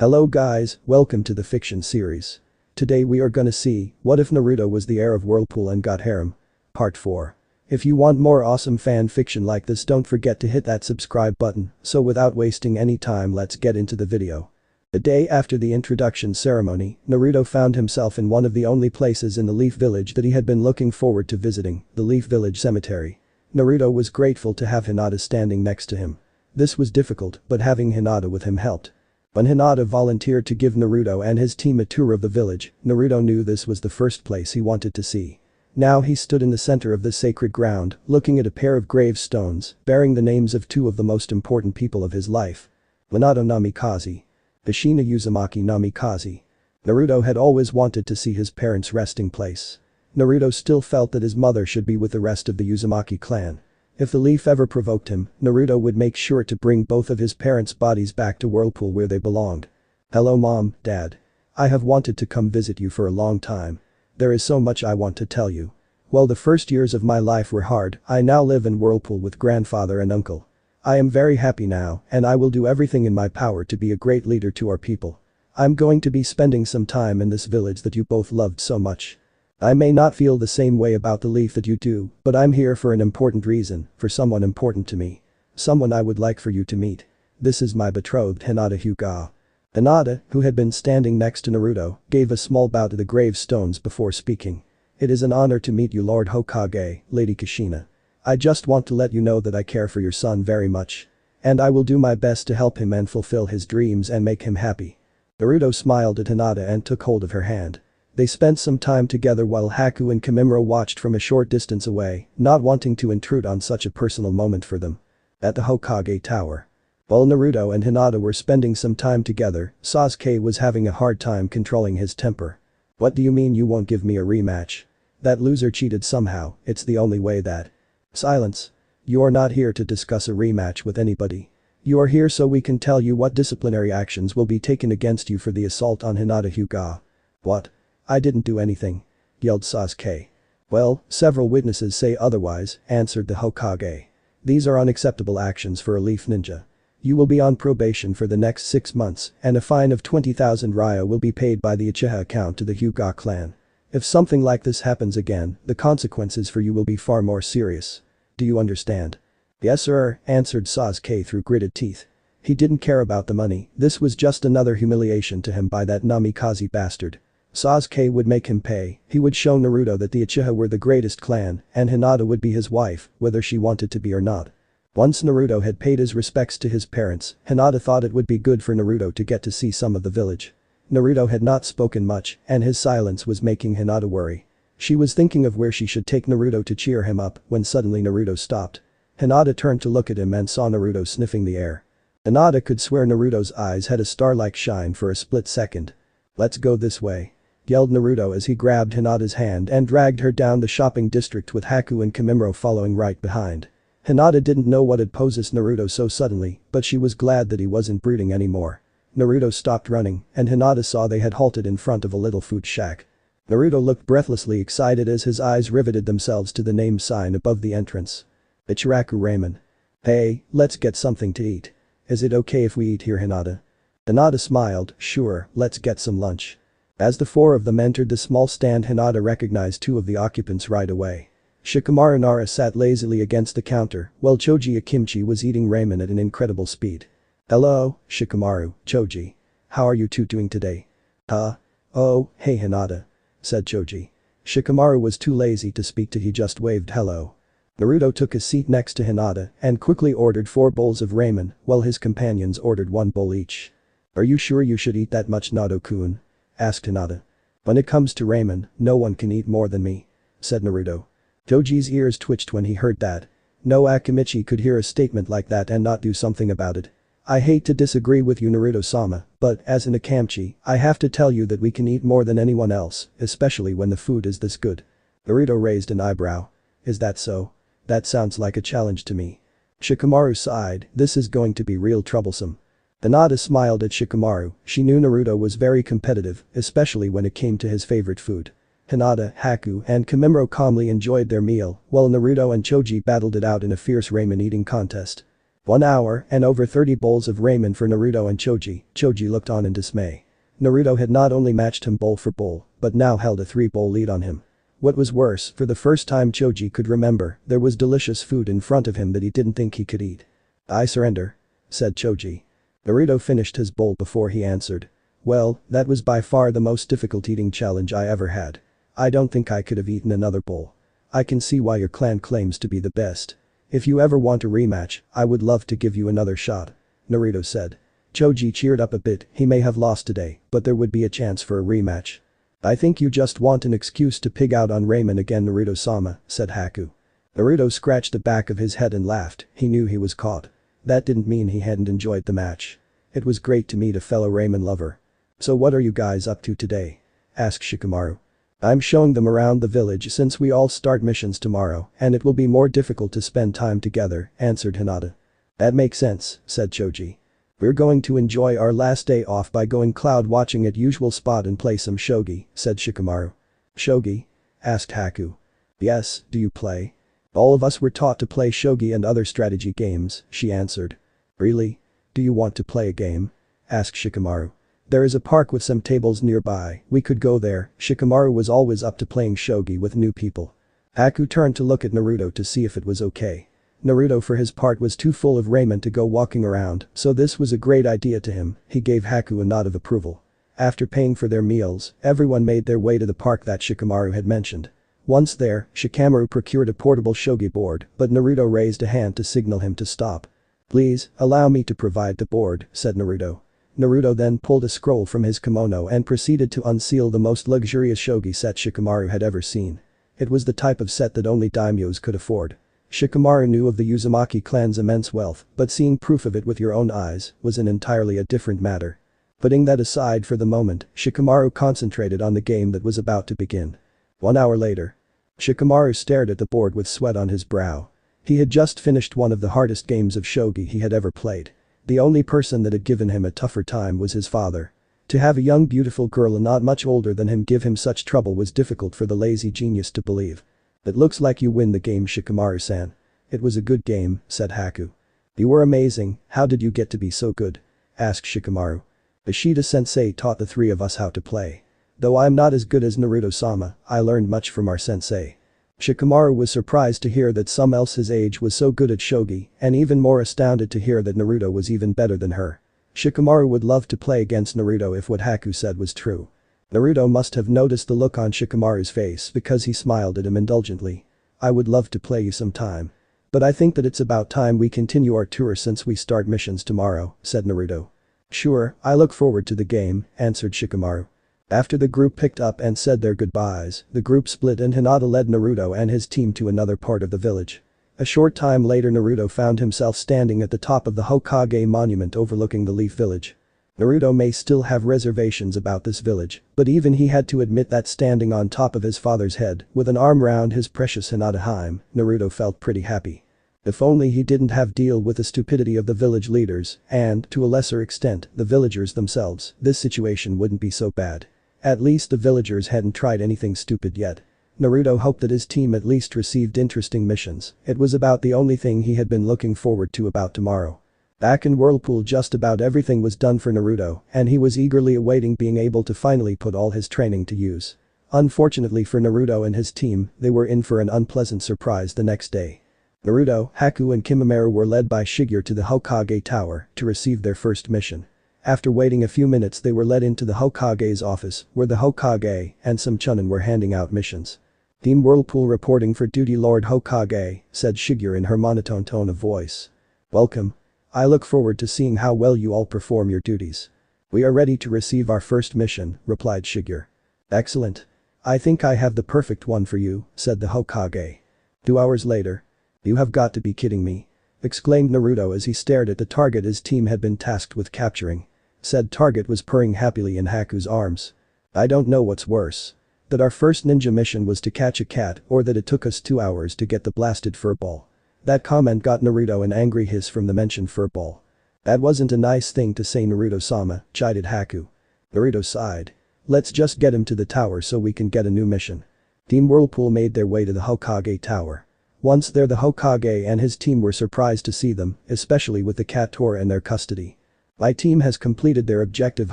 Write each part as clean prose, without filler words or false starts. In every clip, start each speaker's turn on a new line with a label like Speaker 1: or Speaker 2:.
Speaker 1: Hello guys, welcome to the fiction series. Today we are gonna see, what if Naruto was the heir of Whirlpool and got Harem? Part 4. If you want more awesome fan fiction like this, don't forget to hit that subscribe button, so without wasting any time, let's get into the video. The day after the introduction ceremony, Naruto found himself in one of the only places in the Leaf Village that he had been looking forward to visiting, the Leaf Village Cemetery. Naruto was grateful to have Hinata standing next to him. This was difficult, but having Hinata with him helped. When Hinata volunteered to give Naruto and his team a tour of the village, Naruto knew this was the first place he wanted to see. Now he stood in the center of the sacred ground, looking at a pair of gravestones, bearing the names of two of the most important people of his life. Minato Namikaze. Kushina Uzumaki Namikaze. Naruto had always wanted to see his parents' resting place. Naruto still felt that his mother should be with the rest of the Uzumaki clan. If the leaf ever provoked him, Naruto would make sure to bring both of his parents' bodies back to Whirlpool where they belonged. Hello mom, dad. I have wanted to come visit you for a long time. There is so much I want to tell you. Well, the first years of my life were hard. I now live in Whirlpool with grandfather and uncle. I am very happy now, and I will do everything in my power to be a great leader to our people. I'm going to be spending some time in this village that you both loved so much. I may not feel the same way about the leaf that you do, but I'm here for an important reason, for someone important to me. Someone I would like for you to meet. This is my betrothed Hinata Hyuga. Hinata, who had been standing next to Naruto, gave a small bow to the gravestones before speaking. It is an honor to meet you, Lord Hokage, Lady Kushina. I just want to let you know that I care for your son very much. And I will do my best to help him and fulfill his dreams and make him happy. Naruto smiled at Hinata and took hold of her hand. They spent some time together while Haku and Kimimaro watched from a short distance away, not wanting to intrude on such a personal moment for them. At the Hokage Tower. While Naruto and Hinata were spending some time together, Sasuke was having a hard time controlling his temper. What do you mean you won't give me a rematch? That loser cheated somehow, it's the only way that. Silence. You are not here to discuss a rematch with anybody. You are here so we can tell you what disciplinary actions will be taken against you for the assault on Hinata Hyuga. What? I didn't do anything. Yelled Sasuke. Well, several witnesses say otherwise, answered the Hokage. These are unacceptable actions for a leaf ninja. You will be on probation for the next 6 months, and a fine of 20,000 ryo will be paid by the Uchiha account to the Hyuga clan. If something like this happens again, the consequences for you will be far more serious. Do you understand? Yes sir, answered Sasuke through gritted teeth. He didn't care about the money, this was just another humiliation to him by that Namikaze bastard. Sasuke would make him pay, he would show Naruto that the Uchiha were the greatest clan, and Hinata would be his wife, whether she wanted to be or not. Once Naruto had paid his respects to his parents, Hinata thought it would be good for Naruto to get to see some of the village. Naruto had not spoken much, and his silence was making Hinata worry. She was thinking of where she should take Naruto to cheer him up when suddenly Naruto stopped. Hinata turned to look at him and saw Naruto sniffing the air. Hinata could swear Naruto's eyes had a star-like shine for a split second. Let's go this way. Yelled Naruto as he grabbed Hinata's hand and dragged her down the shopping district with Haku and Kimimaro following right behind. Hinata didn't know what had possessed Naruto so suddenly, but she was glad that he wasn't brooding anymore. Naruto stopped running, and Hinata saw they had halted in front of a little food shack. Naruto looked breathlessly excited as his eyes riveted themselves to the name sign above the entrance. Ichiraku Ramen. Hey, let's get something to eat. Is it okay if we eat here, Hinata? Hinata smiled, sure, let's get some lunch. As the four of them entered the small stand, Hinata recognized two of the occupants right away. Shikamaru Nara sat lazily against the counter, while Choji Akimchi was eating ramen at an incredible speed. Hello, Shikamaru, Choji. How are you two doing today? Huh? Oh, hey Hinata. Said Choji. Shikamaru was too lazy to speak, he just waved hello. Naruto took a seat next to Hinata and quickly ordered 4 bowls of ramen, while his companions ordered 1 bowl each. Are you sure you should eat that much, Naruto-kun? Asked Hinata. When it comes to ramen, no one can eat more than me. Said Naruto. Choji's ears twitched when he heard that. No Akimichi could hear a statement like that and not do something about it. I hate to disagree with you, Naruto-sama, but as an Akamichi, I have to tell you that we can eat more than anyone else, especially when the food is this good. Naruto raised an eyebrow. Is that so? That sounds like a challenge to me. Shikamaru sighed, this is going to be real troublesome. Hinata smiled at Shikamaru, she knew Naruto was very competitive, especially when it came to his favorite food. Hinata, Haku, and Kimimaro calmly enjoyed their meal, while Naruto and Choji battled it out in a fierce ramen eating contest. 1 hour and over 30 bowls of ramen for Naruto and Choji. Choji looked on in dismay. Naruto had not only matched him bowl for bowl, but now held a 3-bowl lead on him. What was worse, for the first time Choji could remember, there was delicious food in front of him that he didn't think he could eat. "I surrender," said Choji. Naruto finished his bowl before he answered. "Well, that was by far the most difficult eating challenge I ever had. I don't think I could have eaten another bowl. I can see why your clan claims to be the best. If you ever want a rematch, I would love to give you another shot," Naruto said. Choji cheered up a bit. He may have lost today, but there would be a chance for a rematch. "I think you just want an excuse to pig out on Ramen again, Naruto-sama," said Haku. Naruto scratched the back of his head and laughed. He knew he was caught. That didn't mean he hadn't enjoyed the match. It was great to meet a fellow ramen lover. "So what are you guys up to today?" asked Shikamaru. "I'm showing them around the village since we all start missions tomorrow and it will be more difficult to spend time together," answered Hinata. "That makes sense," said Choji. "We're going to enjoy our last day off by going cloud watching at usual spot and play some shogi," said Shikamaru. "Shogi?" asked Haku. "Yes, do you play?" "All of us were taught to play shogi and other strategy games," she answered. "Really? Do you want to play a game?" asked Shikamaru. "There is a park with some tables nearby, we could go there." Shikamaru was always up to playing shogi with new people. Haku turned to look at Naruto to see if it was okay. Naruto for his part was too full of ramen to go walking around, so this was a great idea to him. He gave Haku a nod of approval. After paying for their meals, everyone made their way to the park that Shikamaru had mentioned. Once there, Shikamaru procured a portable shogi board, but Naruto raised a hand to signal him to stop. "Please, allow me to provide the board," said Naruto. Naruto then pulled a scroll from his kimono and proceeded to unseal the most luxurious shogi set Shikamaru had ever seen. It was the type of set that only daimyos could afford. Shikamaru knew of the Uzumaki clan's immense wealth, but seeing proof of it with your own eyes was an entirely a different matter. Putting that aside for the moment, Shikamaru concentrated on the game that was about to begin. 1 hour later. Shikamaru stared at the board with sweat on his brow. He had just finished one of the hardest games of shogi he had ever played. The only person that had given him a tougher time was his father. To have a young beautiful girl not much older than him give him such trouble was difficult for the lazy genius to believe. "It looks like you win the game, Shikamaru-san." "It was a good game," said Haku. "You were amazing, how did you get to be so good?" asked Shikamaru. "Ishida-sensei taught the three of us how to play. Though I'm not as good as Naruto-sama, I learned much from our sensei." Shikamaru was surprised to hear that someone else his age was so good at shogi and even more astounded to hear that Naruto was even better than her. Shikamaru would love to play against Naruto if what Haku said was true. Naruto must have noticed the look on Shikamaru's face because he smiled at him indulgently. "I would love to play you sometime. But I think that it's about time we continue our tour since we start missions tomorrow," said Naruto. "Sure, I look forward to the game," answered Shikamaru. After the group picked up and said their goodbyes, the group split and Hinata led Naruto and his team to another part of the village. A short time later Naruto found himself standing at the top of the Hokage monument overlooking the Leaf Village. Naruto may still have reservations about this village, but even he had to admit that standing on top of his father's head, with an arm round his precious Hinata, Naruto felt pretty happy. If only he didn't have deal with the stupidity of the village leaders and, to a lesser extent, the villagers themselves, this situation wouldn't be so bad. At least the villagers hadn't tried anything stupid yet. Naruto hoped that his team at least received interesting missions. It was about the only thing he had been looking forward to about tomorrow. Back in Whirlpool just about everything was done for Naruto and he was eagerly awaiting being able to finally put all his training to use. Unfortunately for Naruto and his team, they were in for an unpleasant surprise the next day. Naruto, Haku and Kimimaro were led by Shigeru to the Hokage Tower to receive their first mission. After waiting a few minutes they were led into the Hokage's office where the Hokage and some Chunin were handing out missions. "Team Whirlpool reporting for duty, Lord Hokage," said Shigeru in her monotone tone of voice. "Welcome. I look forward to seeing how well you all perform your duties." "We are ready to receive our first mission," replied Shigeru. "Excellent. I think I have the perfect one for you," said the Hokage. 2 hours later. "You have got to be kidding me," exclaimed Naruto as he stared at the target his team had been tasked with capturing. Said target was purring happily in Haku's arms. "I don't know what's worse. That our first ninja mission was to catch a cat or that it took us 2 hours to get the blasted furball." That comment got Naruto an angry hiss from the mentioned furball. "That wasn't a nice thing to say, Naruto-sama," chided Haku. Naruto sighed. "Let's just get him to the tower so we can get a new mission." Team Whirlpool made their way to the Hokage Tower. Once there the Hokage and his team were surprised to see them, especially with the Katora in their custody. "My team has completed their objective,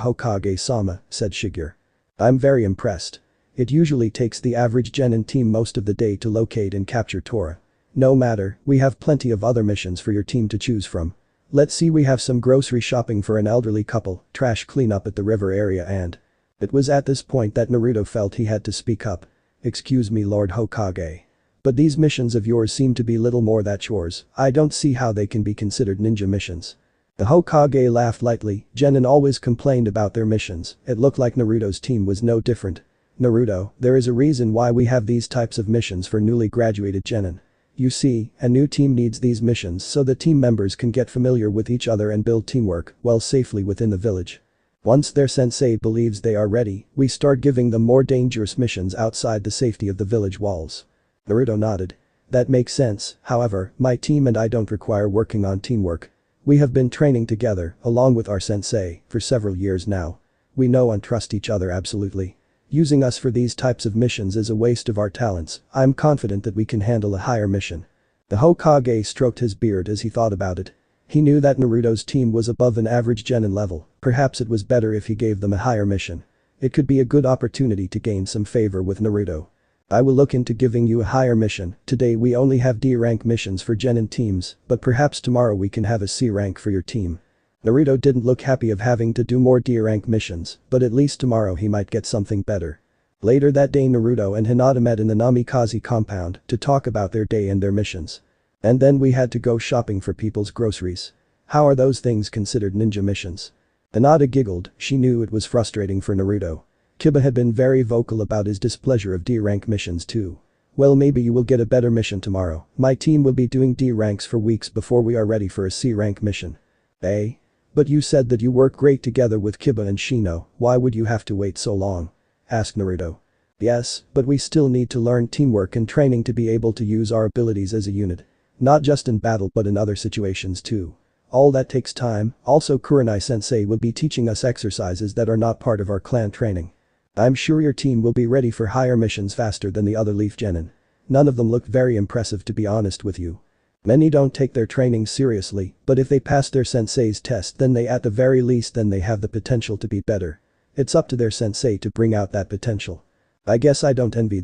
Speaker 1: Hokage-sama," said Shigeru. "I'm very impressed. It usually takes the average genin team most of the day to locate and capture Tora. No matter, we have plenty of other missions for your team to choose from. Let's see, we have some grocery shopping for an elderly couple, trash cleanup at the river area and..." It was at this point that Naruto felt he had to speak up. "Excuse me, Lord Hokage. But these missions of yours seem to be little more than chores. I don't see how they can be considered ninja missions." The Hokage laughed lightly. Genin always complained about their missions. It looked like Naruto's team was no different. "Naruto, there is a reason why we have these types of missions for newly graduated genin. You see, a new team needs these missions so the team members can get familiar with each other and build teamwork well safely within the village. Once their sensei believes they are ready, we start giving them more dangerous missions outside the safety of the village walls." Naruto nodded. "That makes sense, however, my team and I don't require working on teamwork. We have been training together, along with our sensei, for several years now. We know and trust each other absolutely. Using us for these types of missions is a waste of our talents. I'm confident that we can handle a higher mission." The Hokage stroked his beard as he thought about it. He knew that Naruto's team was above an average genin level, perhaps it was better if he gave them a higher mission. It could be a good opportunity to gain some favor with Naruto. "I will look into giving you a higher mission. Today we only have D rank missions for genin teams, but perhaps tomorrow we can have a C rank for your team." Naruto didn't look happy of having to do more D rank missions, but at least tomorrow he might get something better. Later that day Naruto and Hinata met in the Namikaze compound to talk about their day and their missions. "And then we had to go shopping for people's groceries. How are those things considered ninja missions?" Hinata giggled. She knew it was frustrating for Naruto. Kiba had been very vocal about his displeasure of D rank missions too. "Well, maybe you will get a better mission tomorrow. My team will be doing D ranks for weeks before we are ready for a C rank mission." "Eh? But you said that you work great together with Kiba and Shino, why would you have to wait so long?" asked Naruto. "Yes, but we still need to learn teamwork and training to be able to use our abilities as a unit. Not just in battle but in other situations too. All that takes time. Also Kurenai sensei will be teaching us exercises that are not part of our clan training. I'm sure your team will be ready for higher missions faster than the other Leaf Genin. None of them look very impressive to be honest with you. Many don't take their training seriously, but if they pass their sensei's test then they at the very least then they have the potential to be better. It's up to their sensei to bring out that potential. I guess I don't envy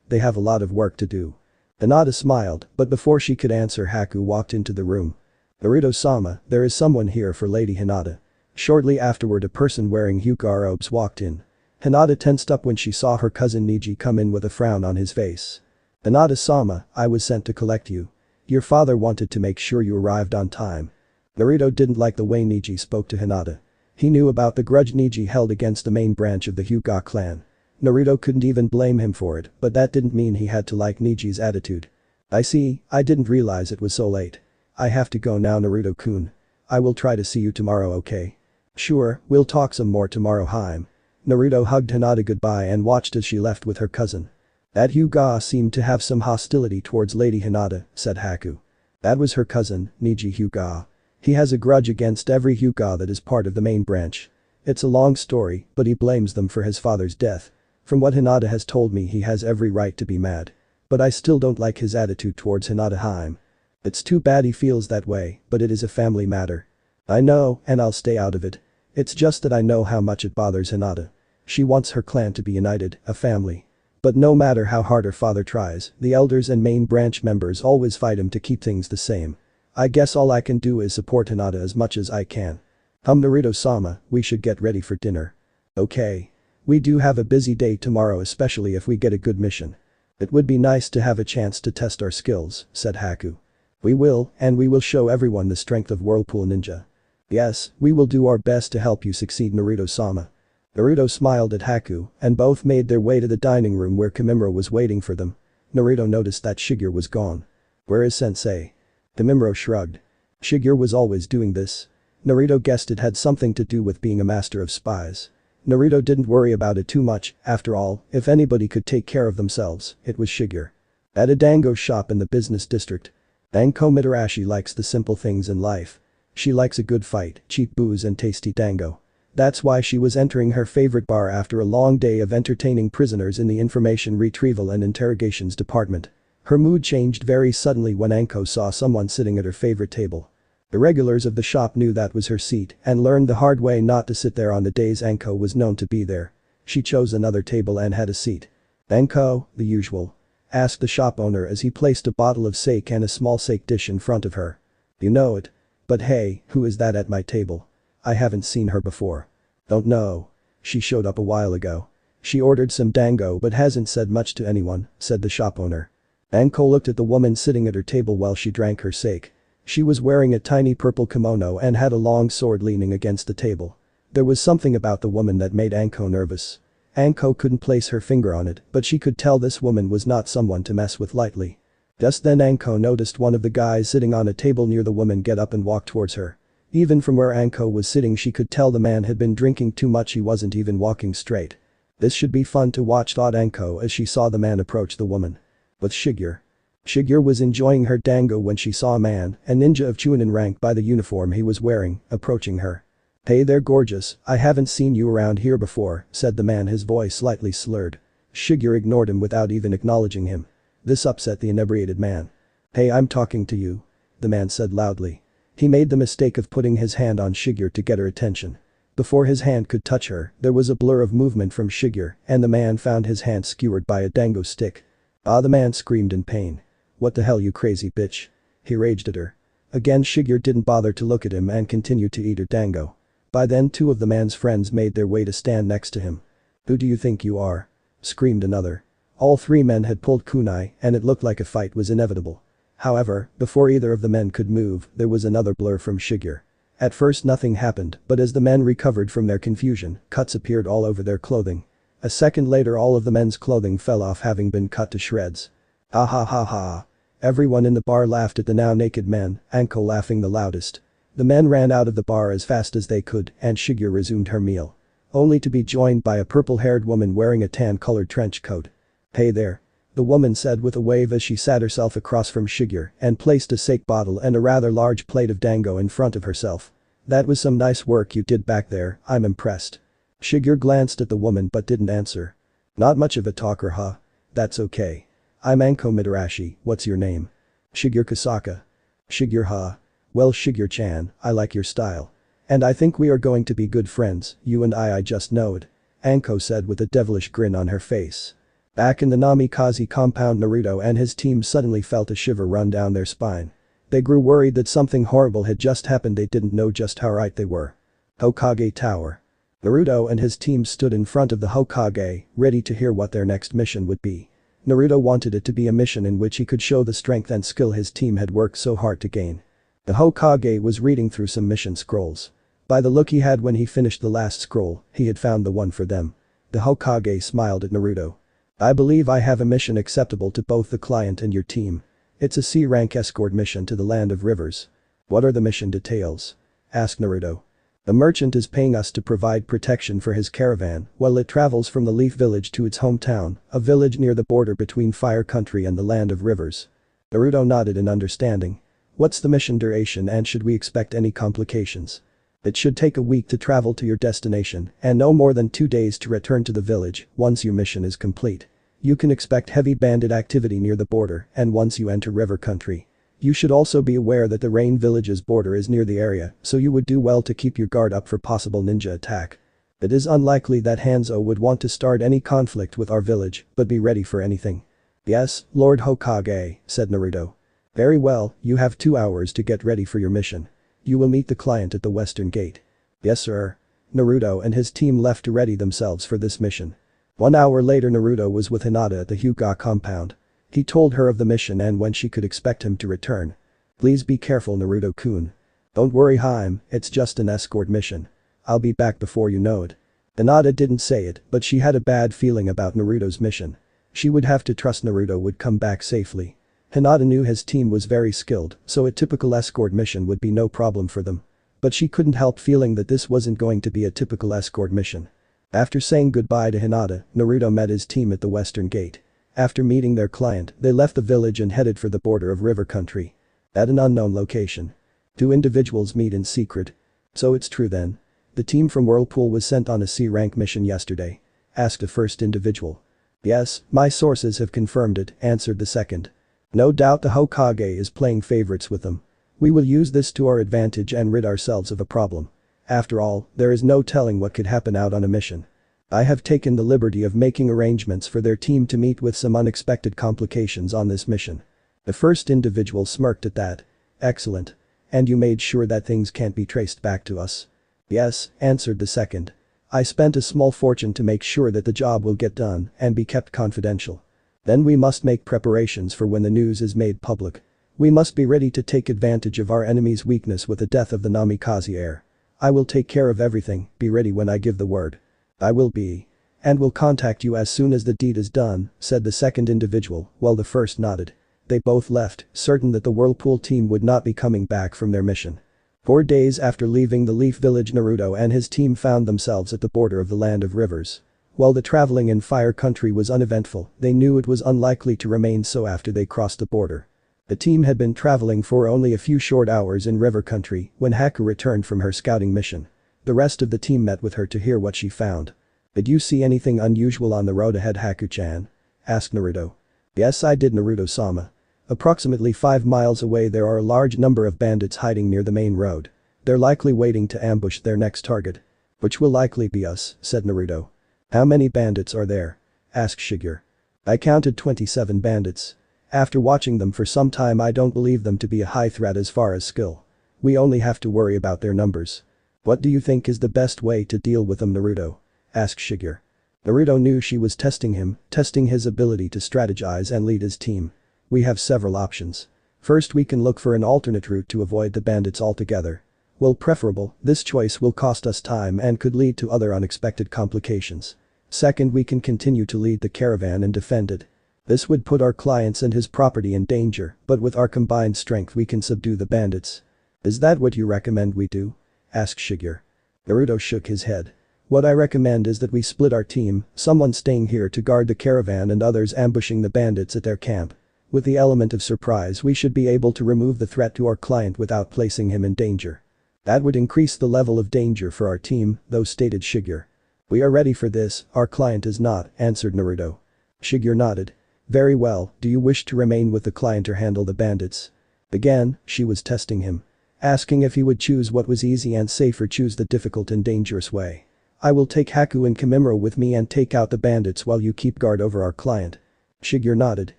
Speaker 1: they have a lot of work to do." Hinata smiled, but before she could answer Haku walked into the room. "Naruto-sama, there is someone here for Lady Hinata." Shortly afterward a person wearing Hyuga robes walked in. Hinata tensed up when she saw her cousin Neji come in with a frown on his face. "Hinata-sama, I was sent to collect you. Your father wanted to make sure you arrived on time." Naruto didn't like the way Neji spoke to Hinata. He knew about the grudge Neji held against the main branch of the Hyuga clan. Naruto couldn't even blame him for it, but that didn't mean he had to like Neji's attitude. "I see, I didn't realize it was so late. I have to go now, Naruto-kun. I will try to see you tomorrow, okay?" "Sure, we'll talk some more tomorrow, Haim." Naruto hugged Hinata goodbye and watched as she left with her cousin. "That Hyuga seemed to have some hostility towards Lady Hinata," said Haku. "That was her cousin, Neji Hyuga. He has a grudge against every Hyuga that is part of the main branch. It's a long story, but he blames them for his father's death. From what Hinata has told me he has every right to be mad. But I still don't like his attitude towards Hinata Haim. It's too bad he feels that way, but it is a family matter. I know, and I'll stay out of it. It's just that I know how much it bothers Hinata. She wants her clan to be united, a family. But no matter how hard her father tries, the elders and main branch members always fight him to keep things the same. I guess all I can do is support Hinata as much as I can. Naruto-sama, we should get ready for dinner." "Okay. We do have a busy day tomorrow, especially if we get a good mission. It would be nice to have a chance to test our skills," said Haku. "We will, and we will show everyone the strength of Whirlpool Ninja." "Yes, we will do our best to help you succeed, Naruto-sama." Naruto smiled at Haku, and both made their way to the dining room where Kimimura was waiting for them. Naruto noticed that Shigeru was gone. "Where is sensei?" Kimimura shrugged. Shigeru was always doing this. Naruto guessed it had something to do with being a master of spies. Naruto didn't worry about it too much, after all, if anybody could take care of themselves, it was Shigeru. At a dango shop in the business district. Anko Mitarashi likes the simple things in life. She likes a good fight, cheap booze and tasty dango. That's why she was entering her favorite bar after a long day of entertaining prisoners in the information retrieval and interrogations department. Her mood changed very suddenly when Anko saw someone sitting at her favorite table. The regulars of the shop knew that was her seat and learned the hard way not to sit there on the days Anko was known to be there. She chose another table and had a seat. "Anko, the usual?" asked the shop owner as he placed a bottle of sake and a small sake dish in front of her. "You know it. But hey, who is that at my table? I haven't seen her before." "Don't know. She showed up a while ago. She ordered some dango but hasn't said much to anyone," said the shop owner. Anko looked at the woman sitting at her table while she drank her sake. She was wearing a tiny purple kimono and had a long sword leaning against the table. There was something about the woman that made Anko nervous. Anko couldn't place her finger on it, but she could tell this woman was not someone to mess with lightly. Just then Anko noticed one of the guys sitting on a table near the woman get up and walk towards her. Even from where Anko was sitting she could tell the man had been drinking too much, he wasn't even walking straight. This should be fun to watch, thought Anko as she saw the man approach the woman. But Shigeru was enjoying her dango when she saw a man, a ninja of Chunin rank by the uniform he was wearing, approaching her. "Hey there gorgeous, I haven't seen you around here before," said the man, his voice slightly slurred. Shigeru ignored him without even acknowledging him. This upset the inebriated man. "Hey, I'm talking to you," the man said loudly. He made the mistake of putting his hand on Shigeru to get her attention. Before his hand could touch her, there was a blur of movement from Shigeru and the man found his hand skewered by a dango stick. "Ah," the man screamed in pain. "What the hell, you crazy bitch?" he raged at her. Again Shigeru didn't bother to look at him and continued to eat her dango. By then two of the man's friends made their way to stand next to him. "Who do you think you are?" screamed another. All three men had pulled kunai and it looked like a fight was inevitable. However, before either of the men could move, there was another blur from Shigeru. At first nothing happened, but as the men recovered from their confusion, cuts appeared all over their clothing. A second later all of the men's clothing fell off having been cut to shreds. "Ah ha ha ha." Everyone in the bar laughed at the now naked men, Anko laughing the loudest. The men ran out of the bar as fast as they could and Shigeru resumed her meal. Only to be joined by a purple-haired woman wearing a tan-colored trench coat. "Hey there," the woman said with a wave as she sat herself across from Shigeru and placed a sake bottle and a rather large plate of dango in front of herself. "That was some nice work you did back there, I'm impressed." Shigeru glanced at the woman but didn't answer. "Not much of a talker, huh? That's okay. I'm Anko Midarashi, what's your name?" "Shigeru Kasaka." "Shigeru, huh? Well Shigeru-chan, I like your style. And I think we are going to be good friends, you and I just know it," Anko said with a devilish grin on her face. Back in the Namikaze compound, Naruto and his team suddenly felt a shiver run down their spine. They grew worried that something horrible had just happened, they didn't know just how right they were. Hokage Tower. Naruto and his team stood in front of the Hokage, ready to hear what their next mission would be. Naruto wanted it to be a mission in which he could show the strength and skill his team had worked so hard to gain. The Hokage was reading through some mission scrolls. By the look he had when he finished the last scroll, he had found the one for them. The Hokage smiled at Naruto. "I believe I have a mission acceptable to both the client and your team. It's a C-rank escort mission to the Land of Rivers." "What are the mission details?" asked Naruto. "The merchant is paying us to provide protection for his caravan while it travels from the Leaf Village to its hometown, a village near the border between Fire Country and the Land of Rivers." Naruto nodded in understanding. "What's the mission duration and should we expect any complications?" "It should take a week to travel to your destination and no more than 2 days to return to the village once your mission is complete. You can expect heavy bandit activity near the border and once you enter River Country. You should also be aware that the Rain Village's border is near the area, so you would do well to keep your guard up for possible ninja attack. It is unlikely that Hanzo would want to start any conflict with our village, but be ready for anything." "Yes, Lord Hokage," said Naruto. "Very well, you have 2 hours to get ready for your mission. You will meet the client at the western gate." "Yes sir." Naruto and his team left to ready themselves for this mission. 1 hour later Naruto was with Hinata at the Hyuga compound. He told her of the mission and when she could expect him to return. "Please be careful Naruto-kun. Don't worry Haim, it's just an escort mission. I'll be back before you know it." Hinata didn't say it, but she had a bad feeling about Naruto's mission. She would have to trust Naruto would come back safely. Hinata knew his team was very skilled, so a typical escort mission would be no problem for them. But she couldn't help feeling that this wasn't going to be a typical escort mission. After saying goodbye to Hinata, Naruto met his team at the western gate. After meeting their client, they left the village and headed for the border of River Country. At an unknown location. 2 individuals meet in secret. "So it's true then. The team from Whirlpool was sent on a C-rank mission yesterday?" asked the first individual. "Yes, my sources have confirmed it," answered the second. No doubt the Hokage is playing favorites with them. We will use this to our advantage and rid ourselves of a problem. After all, there is no telling what could happen out on a mission. I have taken the liberty of making arrangements for their team to meet with some unexpected complications on this mission. The first individual smirked at that. Excellent. And you made sure that things can't be traced back to us? Yes, answered the second. I spent a small fortune to make sure that the job will get done and be kept confidential. Then we must make preparations for when the news is made public. We must be ready to take advantage of our enemy's weakness with the death of the Namikaze heir. I will take care of everything, be ready when I give the word. I will be. And will contact you as soon as the deed is done, said the second individual, while the first nodded. They both left, certain that the Whirlpool team would not be coming back from their mission. 4 days after leaving the Leaf Village, Naruto and his team found themselves at the border of the Land of Rivers. While the traveling in Fire Country was uneventful, they knew it was unlikely to remain so after they crossed the border. The team had been traveling for only a few short hours in River Country when Haku returned from her scouting mission. The rest of the team met with her to hear what she found. Did you see anything unusual on the road ahead, Haku-chan? Asked Naruto. Yes, I did, Naruto-sama. Approximately 5 miles away there are a large number of bandits hiding near the main road. They're likely waiting to ambush their next target. Which will likely be us, said Naruto. How many bandits are there? Asked Shigeru. I counted 27 bandits. After watching them for some time, I don't believe them to be a high threat as far as skill. We only have to worry about their numbers. What do you think is the best way to deal with them, Naruto? Asked Shigeru. Naruto knew she was testing him, testing his ability to strategize and lead his team. We have several options. First, we can look for an alternate route to avoid the bandits altogether. While preferable, this choice will cost us time and could lead to other unexpected complications. Second, we can continue to lead the caravan and defend it. This would put our clients and his property in danger, but with our combined strength we can subdue the bandits. Is that what you recommend we do? Asked Shigeru. Naruto shook his head. What I recommend is that we split our team, someone staying here to guard the caravan and others ambushing the bandits at their camp. With the element of surprise, we should be able to remove the threat to our client without placing him in danger. That would increase the level of danger for our team, though, stated Shigeru. We are ready for this, our client is not, answered Naruto. Shigeru nodded. Very well, do you wish to remain with the client or handle the bandits? Again, she was testing him. Asking if he would choose what was easy and safe or choose the difficult and dangerous way. I will take Haku and Kimimaro with me and take out the bandits while you keep guard over our client. Shigeru nodded.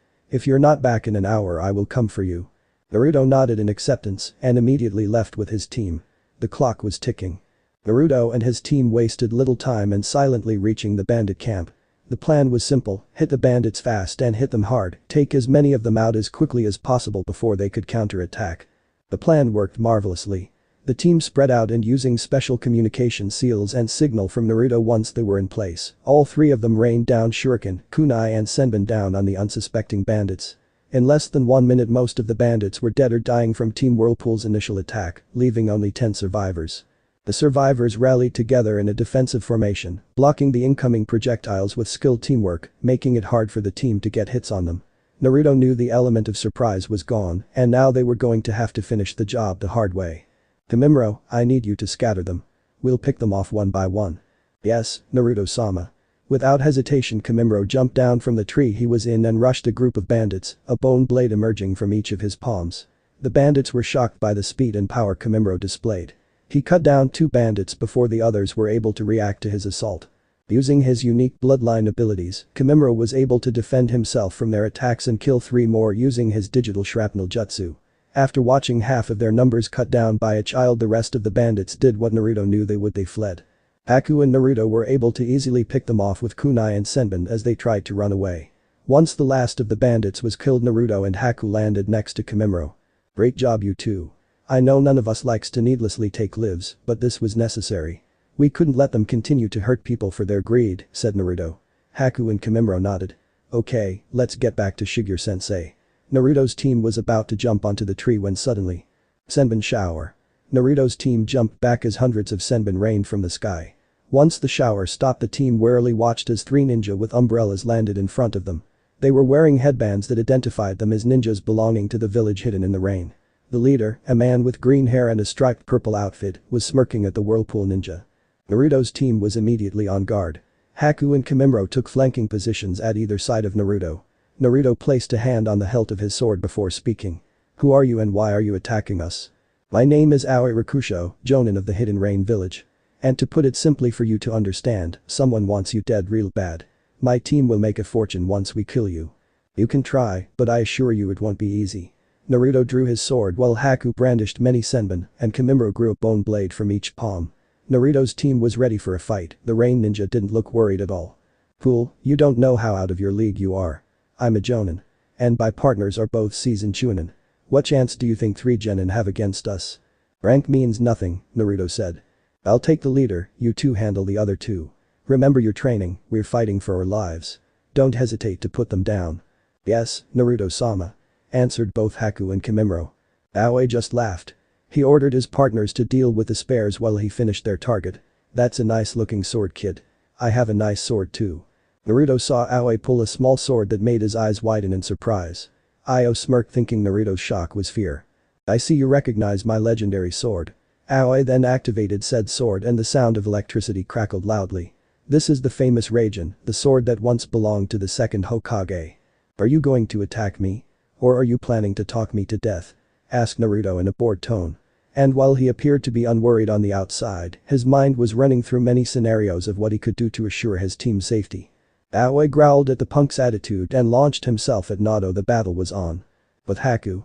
Speaker 1: If you're not back in an hour, I will come for you. Naruto nodded in acceptance and immediately left with his team. The clock was ticking. Naruto and his team wasted little time in silently reaching the bandit camp. The plan was simple, hit the bandits fast and hit them hard, take as many of them out as quickly as possible before they could counterattack. The plan worked marvelously. The team spread out and using special communication seals and signal from Naruto once they were in place, all 3 of them rained down shuriken, kunai and senbon down on the unsuspecting bandits. In less than 1 minute most of the bandits were dead or dying from Team Whirlpool's initial attack, leaving only 10 survivors. The survivors rallied together in a defensive formation, blocking the incoming projectiles with skilled teamwork, making it hard for the team to get hits on them. Naruto knew the element of surprise was gone, and now they were going to have to finish the job the hard way. Kimimaro, I need you to scatter them. We'll pick them off one by one. Yes, Naruto-sama. Without hesitation, Kimimaro jumped down from the tree he was in and rushed a group of bandits, a bone blade emerging from each of his palms. The bandits were shocked by the speed and power Kimimaro displayed. He cut down 2 bandits before the others were able to react to his assault. Using his unique bloodline abilities, Kimimaro was able to defend himself from their attacks and kill 3 more using his digital shrapnel jutsu. After watching half of their numbers cut down by a child, the rest of the bandits did what Naruto knew they would: they fled. Haku and Naruto were able to easily pick them off with kunai and senbon as they tried to run away. Once the last of the bandits was killed, Naruto and Haku landed next to Kimimaro. Great job, you two. I know none of us likes to needlessly take lives, but this was necessary. We couldn't let them continue to hurt people for their greed, said Naruto. Haku and Kimimaro nodded. Okay, let's get back to Shigeru-sensei. Naruto's team was about to jump onto the tree when suddenly. Senbon shower. Naruto's team jumped back as hundreds of senbon rained from the sky. Once the shower stopped, the team warily watched as 3 ninja with umbrellas landed in front of them. They were wearing headbands that identified them as ninjas belonging to the village hidden in the rain. The leader, a man with green hair and a striped purple outfit, was smirking at the Whirlpool ninja. Naruto's team was immediately on guard. Haku and Kimimaro took flanking positions at either side of Naruto. Naruto placed a hand on the hilt of his sword before speaking. Who are you and why are you attacking us? My name is Aoi Rakusho, Jonin of the Hidden Rain Village. And to put it simply for you to understand, someone wants you dead real bad. My team will make a fortune once we kill you. You can try, but I assure you it won't be easy. Naruto drew his sword while Haku brandished many senbon and Kimimaro grew a bone blade from each palm. Naruto's team was ready for a fight, the rain ninja didn't look worried at all. Fool, you don't know how out of your league you are. I'm a Jonin. And my partners are both seasoned Chunin. What chance do you think 3 genin have against us? Rank means nothing, Naruto said. I'll take the leader, you two handle the other 2. Remember your training, we're fighting for our lives. Don't hesitate to put them down. Yes, Naruto-sama. Answered both Haku and Kimimaro. Aoi just laughed. He ordered his partners to deal with the spares while he finished their target. That's a nice looking sword, kid. I have a nice sword too. Naruto saw Aoi pull a small sword that made his eyes widen in surprise. Io smirked thinking Naruto's shock was fear. I see you recognize my legendary sword. Aoi then activated said sword and the sound of electricity crackled loudly. This is the famous Raijin, the sword that once belonged to the second Hokage. Are you going to attack me? Or are you planning to talk me to death? Asked Naruto in a bored tone. And while he appeared to be unworried on the outside, his mind was running through many scenarios of what he could do to assure his team's safety. Aoi growled at the punk's attitude and launched himself at Naruto. The battle was on. But Haku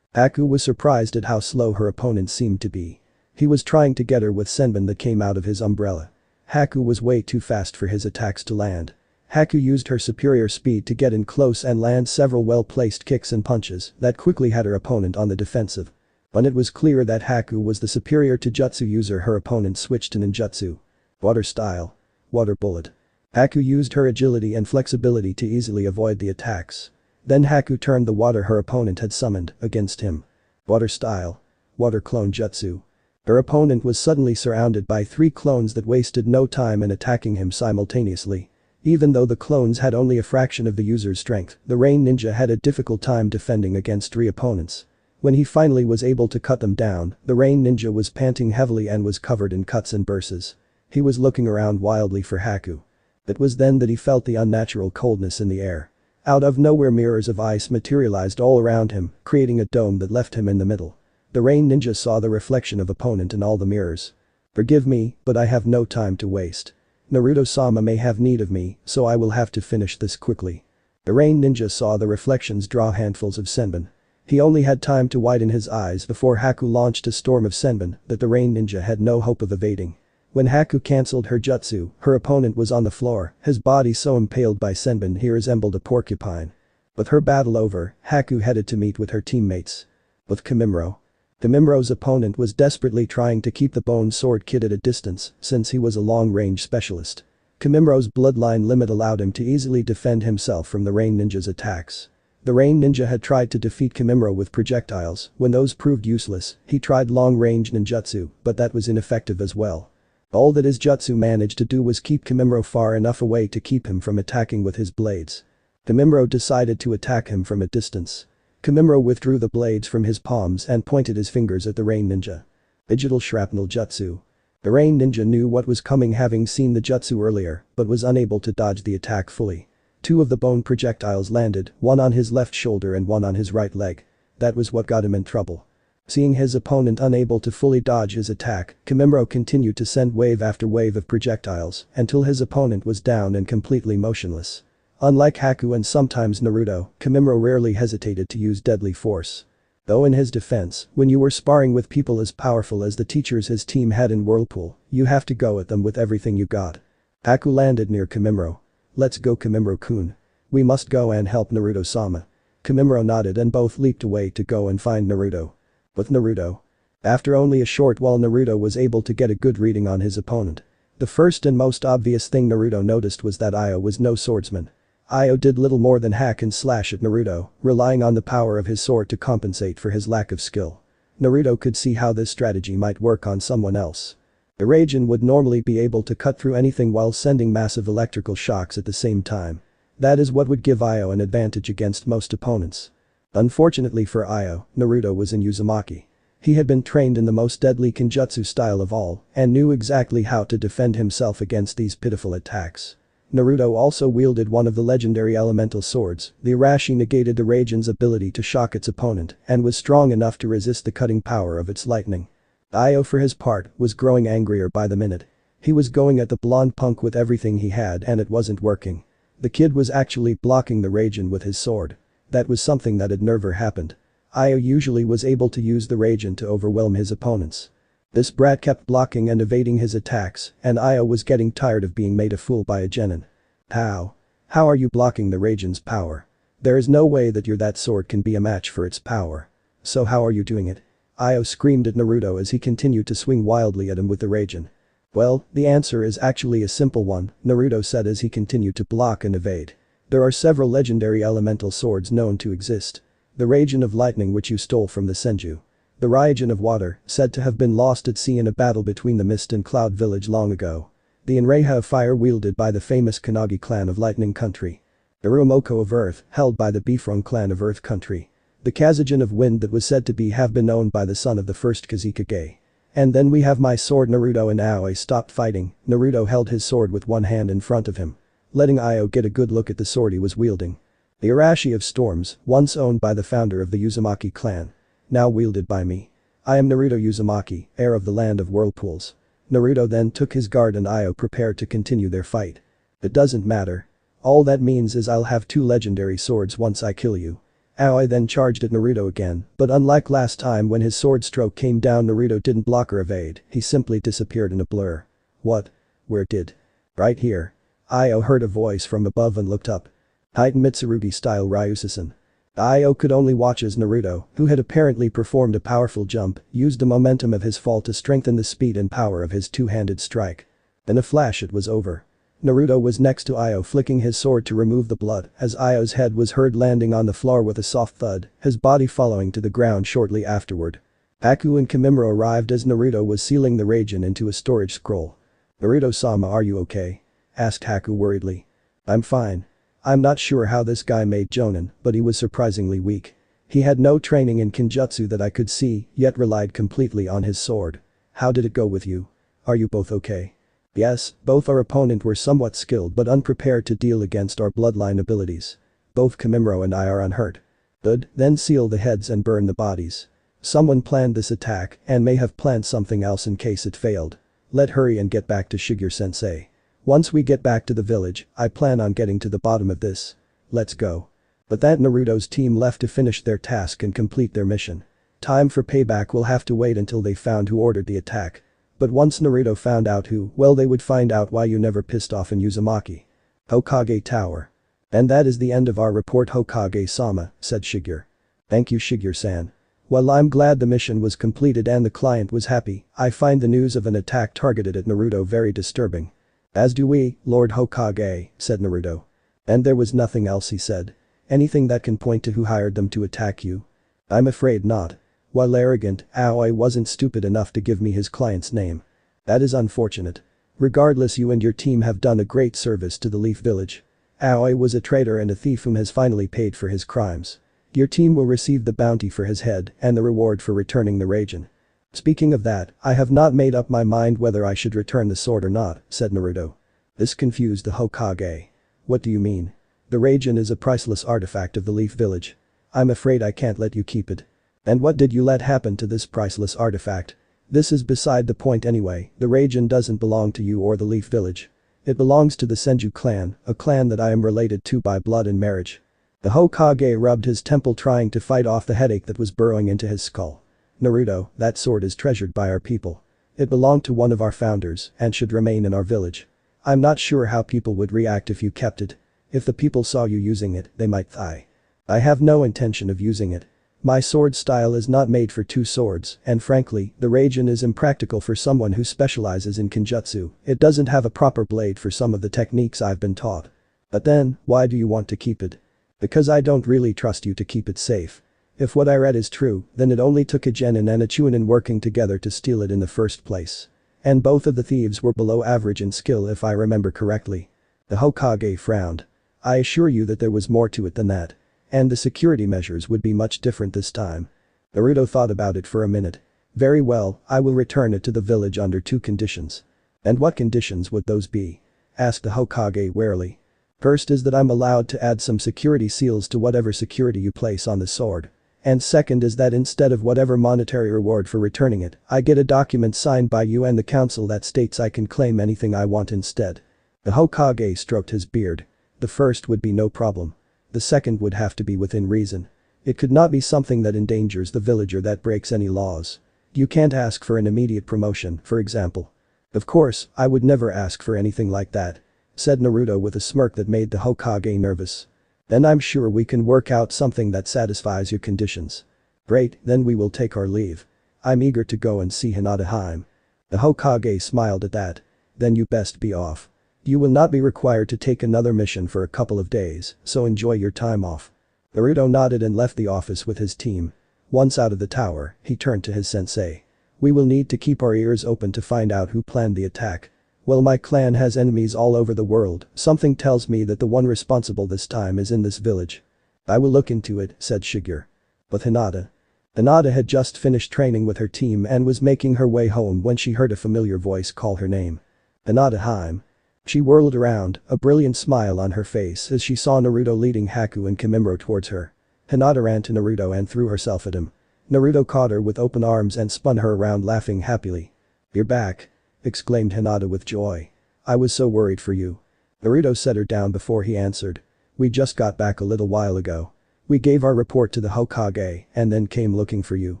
Speaker 1: was surprised at how slow her opponent seemed to be. He was trying to get her with senbon that came out of his umbrella. Haku was way too fast for his attacks to land. Haku used her superior speed to get in close and land several well-placed kicks and punches that quickly had her opponent on the defensive. When it was clear that Haku was the superior Jutsu user, her opponent switched to ninjutsu. Water style. Water bullet. Haku used her agility and flexibility to easily avoid the attacks. Then Haku turned the water her opponent had summoned against him. Water style. Water clone jutsu. Her opponent was suddenly surrounded by 3 clones that wasted no time in attacking him simultaneously. Even though the clones had only a fraction of the user's strength, the Rain Ninja had a difficult time defending against 3 opponents. When he finally was able to cut them down, the Rain Ninja was panting heavily and was covered in cuts and bursts. He was looking around wildly for Haku. It was then that he felt the unnatural coldness in the air. Out of nowhere, mirrors of ice materialized all around him, creating a dome that left him in the middle. The Rain Ninja saw the reflection of opponent in all the mirrors. Forgive me, but I have no time to waste. Naruto-sama may have need of me, so I will have to finish this quickly. The Rain Ninja saw the reflections draw handfuls of senbon. He only had time to widen his eyes before Haku launched a storm of senbon that the Rain Ninja had no hope of evading. When Haku cancelled her jutsu, her opponent was on the floor, his body so impaled by senbon he resembled a porcupine. With her battle over, Haku headed to meet with her teammates. With Kimimaro. Kimimaro's opponent was desperately trying to keep the bone sword kid at a distance since he was a long-range specialist. Kimimaro's bloodline limit allowed him to easily defend himself from the Rain Ninja's attacks. The Rain Ninja had tried to defeat Kimimaro with projectiles. When those proved useless, he tried long-range ninjutsu, but that was ineffective as well. All that his jutsu managed to do was keep Kimimaro far enough away to keep him from attacking with his blades. Kimimaro decided to attack him from a distance. Kimimaro withdrew the blades from his palms and pointed his fingers at the Rain Ninja. Digital shrapnel jutsu. The Rain Ninja knew what was coming, having seen the jutsu earlier, but was unable to dodge the attack fully. 2 of the bone projectiles landed, one on his left shoulder and one on his right leg. That was what got him in trouble. Seeing his opponent unable to fully dodge his attack, Kimimaro continued to send wave after wave of projectiles until his opponent was down and completely motionless. Unlike Haku and sometimes Naruto, Kimimaro rarely hesitated to use deadly force. Though in his defense, when you were sparring with people as powerful as the teachers his team had in Whirlpool, you have to go at them with everything you got. Haku landed near Kimimaro. Let's go, Kimimaro-kun. We must go and help Naruto-sama. Kimimaro nodded and both leaped away to go and find Naruto. With Naruto. After only a short while, Naruto was able to get a good reading on his opponent. The first and most obvious thing Naruto noticed was that Io was no swordsman. Io did little more than hack and slash at Naruto, relying on the power of his sword to compensate for his lack of skill. Naruto could see how this strategy might work on someone else. The Raijin would normally be able to cut through anything while sending massive electrical shocks at the same time. That is what would give Io an advantage against most opponents. Unfortunately for Io, Naruto was in Uzumaki. He had been trained in the most deadly Kenjutsu style of all and knew exactly how to defend himself against these pitiful attacks. Naruto also wielded one of the legendary elemental swords. The Arashi negated the Raigen's ability to shock its opponent and was strong enough to resist the cutting power of its lightning. Io, for his part, was growing angrier by the minute. He was going at the blonde punk with everything he had and it wasn't working. The kid was actually blocking the Raigen with his sword. That was something that had never happened. Io usually was able to use the Raigen to overwhelm his opponents. This brat kept blocking and evading his attacks, and Io was getting tired of being made a fool by a genin. How? How are you blocking the Raigen's power? There is no way that that sword can be a match for its power. So how are you doing it? Io screamed at Naruto as he continued to swing wildly at him with the Raigen. Well, the answer is actually a simple one, Naruto said as he continued to block and evade. There are several legendary elemental swords known to exist. The Raigen of Lightning, which you stole from the Senju. The Raijin of Water, said to have been lost at sea in a battle between the Mist and Cloud village long ago. The Enreiha of Fire wielded by the famous Kanagi clan of Lightning Country. The Urumoko of Earth, held by the Bifrong clan of Earth Country. The Kazujin of Wind that was said to have been owned by the son of the first Kazekage. And then we have my sword. Naruto and Aoi stopped fighting. Naruto held his sword with one hand in front of him, letting Io get a good look at the sword he was wielding. The Arashi of Storms, once owned by the founder of the Uzumaki clan. Now wielded by me. I am Naruto Uzumaki, heir of the land of whirlpools. Naruto then took his guard and Io prepared to continue their fight. It doesn't matter. All that means is I'll have 2 legendary swords once I kill you. Aoi then charged at Naruto again, but unlike last time when his sword stroke came down, Naruto didn't block or evade, he simply disappeared in a blur. What? Where did? Right here. Io heard a voice from above and looked up. Titan Mitsurugi style Ryususan. Io could only watch as Naruto, who had apparently performed a powerful jump, used the momentum of his fall to strengthen the speed and power of his two-handed strike. In a flash it was over. Naruto was next to Io, flicking his sword to remove the blood as Io's head was heard landing on the floor with a soft thud, his body falling to the ground shortly afterward. Haku and Kimimura arrived as Naruto was sealing the Raijin into a storage scroll. "Naruto-sama, are you okay?" asked Haku worriedly. "I'm fine. I'm not sure how this guy made Jonin, but he was surprisingly weak. He had no training in Kenjutsu that I could see, yet relied completely on his sword. How did it go with you? Are you both okay?" "Yes, both our opponent were somewhat skilled but unprepared to deal against our bloodline abilities. Both Kimimura and I are unhurt." "Good, then seal the heads and burn the bodies. Someone planned this attack and may have planned something else in case it failed. Let's hurry and get back to Shigure-sensei. Once we get back to the village, I plan on getting to the bottom of this. Let's go." But that Naruto's team left to finish their task and complete their mission. Time for payback will have to wait until they found who ordered the attack. But once Naruto found out who, well, they would find out why you never pissed off in Uzumaki. Hokage Tower. "And that is the end of our report, Hokage-sama," said Shigure. "Thank you, Shigure-san. While I'm glad the mission was completed and the client was happy, I find the news of an attack targeted at Naruto very disturbing." "As do we, Lord Hokage," said Naruto. "And there was nothing else," he said. "Anything that can point to who hired them to attack you?" "I'm afraid not. While arrogant, Aoi wasn't stupid enough to give me his client's name. That is unfortunate. Regardless, you and your team have done a great service to the Leaf Village. Aoi was a traitor and a thief whom has finally paid for his crimes. Your team will receive the bounty for his head and the reward for returning the Raijin." "Speaking of that, I have not made up my mind whether I should return the sword or not," said Naruto. This confused the Hokage. "What do you mean?" "The Raijin is a priceless artifact of the Leaf Village. I'm afraid I can't let you keep it." "And what did you let happen to this priceless artifact?" "This is beside the point anyway, the Raijin doesn't belong to you or the Leaf Village. It belongs to the Senju clan, a clan that I am related to by blood and marriage." The Hokage rubbed his temple trying to fight off the headache that was burrowing into his skull. "Naruto, that sword is treasured by our people. It belonged to one of our founders and should remain in our village. I'm not sure how people would react if you kept it. If the people saw you using it, they might die. I have no intention of using it. My sword style is not made for 2 swords, and frankly, the Raijin is impractical for someone who specializes in Kenjutsu. It doesn't have a proper blade for some of the techniques I've been taught." "But then, why do you want to keep it?" "Because I don't really trust you to keep it safe. If what I read is true, then it only took a genin and a chunin working together to steal it in the first place. And both of the thieves were below average in skill if I remember correctly." The Hokage frowned. "I assure you that there was more to it than that. And the security measures would be much different this time." Naruto thought about it for a minute. "Very well, I will return it to the village under 2 conditions." "And what conditions would those be?" asked the Hokage warily. First is that I'm allowed to add some security seals to whatever security you place on the sword. And second is that instead of whatever monetary reward for returning it, I get a document signed by you and the council that states I can claim anything I want instead. The Hokage stroked his beard. The first would be no problem. The second would have to be within reason. It could not be something that endangers the village or that breaks any laws. You can't ask for an immediate promotion, for example. Of course, I would never ask for anything like that, said Naruto with a smirk that made the Hokage nervous. Then I'm sure we can work out something that satisfies your conditions. Great, then we will take our leave. I'm eager to go and see Hinata Harem. The Hokage smiled at that. Then you best be off. You will not be required to take another mission for a couple of days, so enjoy your time off. Naruto nodded and left the office with his team. Once out of the tower, he turned to his sensei. We will need to keep our ears open to find out who planned the attack. Well, my clan has enemies all over the world, something tells me that the one responsible this time is in this village. I will look into it, said Shigeru. But Hinata. Hinata had just finished training with her team and was making her way home when she heard a familiar voice call her name. Hinata Harem. She whirled around, a brilliant smile on her face as she saw Naruto leading Haku and Kimimaro towards her. Hinata ran to Naruto and threw herself at him. Naruto caught her with open arms and spun her around laughing happily. You're back, exclaimed Hinata with joy. I was so worried for you. Naruto set her down before he answered. We just got back a little while ago. We gave our report to the Hokage and then came looking for you.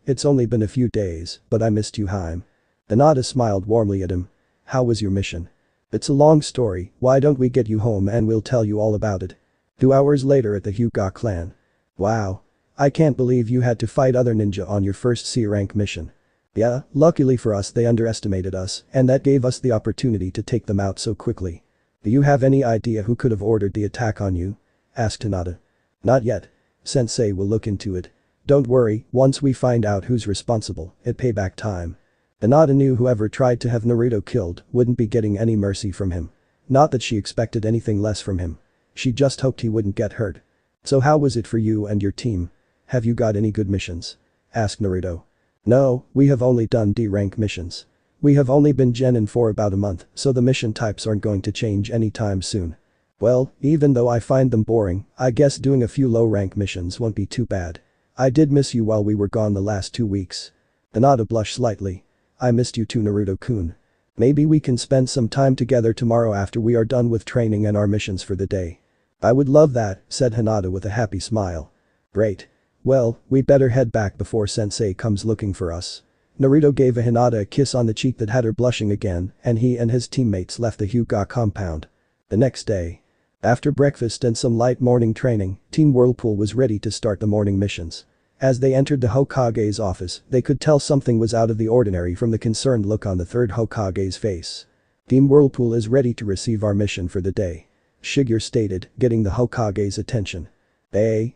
Speaker 1: It's only been a few days, but I missed you, Harem. Hinata smiled warmly at him. How was your mission? It's a long story, why don't we get you home and we'll tell you all about it. 2 hours later at the Hyuga clan. Wow. I can't believe you had to fight other ninja on your first C-rank mission. Yeah, luckily for us they underestimated us and that gave us the opportunity to take them out so quickly. Do you have any idea who could have ordered the attack on you? Asked Hinata. Not yet. Sensei will look into it. Don't worry, once we find out who's responsible, it payback time. Hinata knew whoever tried to have Naruto killed wouldn't be getting any mercy from him. Not that she expected anything less from him. She just hoped he wouldn't get hurt. So how was it for you and your team? Have you got any good missions? Asked Naruto. No, we have only done D-rank missions. We have only been genin for about a month, so the mission types aren't going to change anytime soon. Well, even though I find them boring, I guess doing a few low-rank missions won't be too bad. I did miss you while we were gone the last 2 weeks. Hinata blushed slightly. I missed you too, Naruto-kun. Maybe we can spend some time together tomorrow after we are done with training and our missions for the day. I would love that, said Hinata with a happy smile. Great. Well, we'd better head back before Sensei comes looking for us. Naruto gave Hinata a kiss on the cheek that had her blushing again and he and his teammates left the Hyuga compound. The next day. After breakfast and some light morning training, Team Whirlpool was ready to start the morning missions. As they entered the Hokage's office, they could tell something was out of the ordinary from the concerned look on the third Hokage's face. Team Whirlpool is ready to receive our mission for the day. Shigeru stated, getting the Hokage's attention.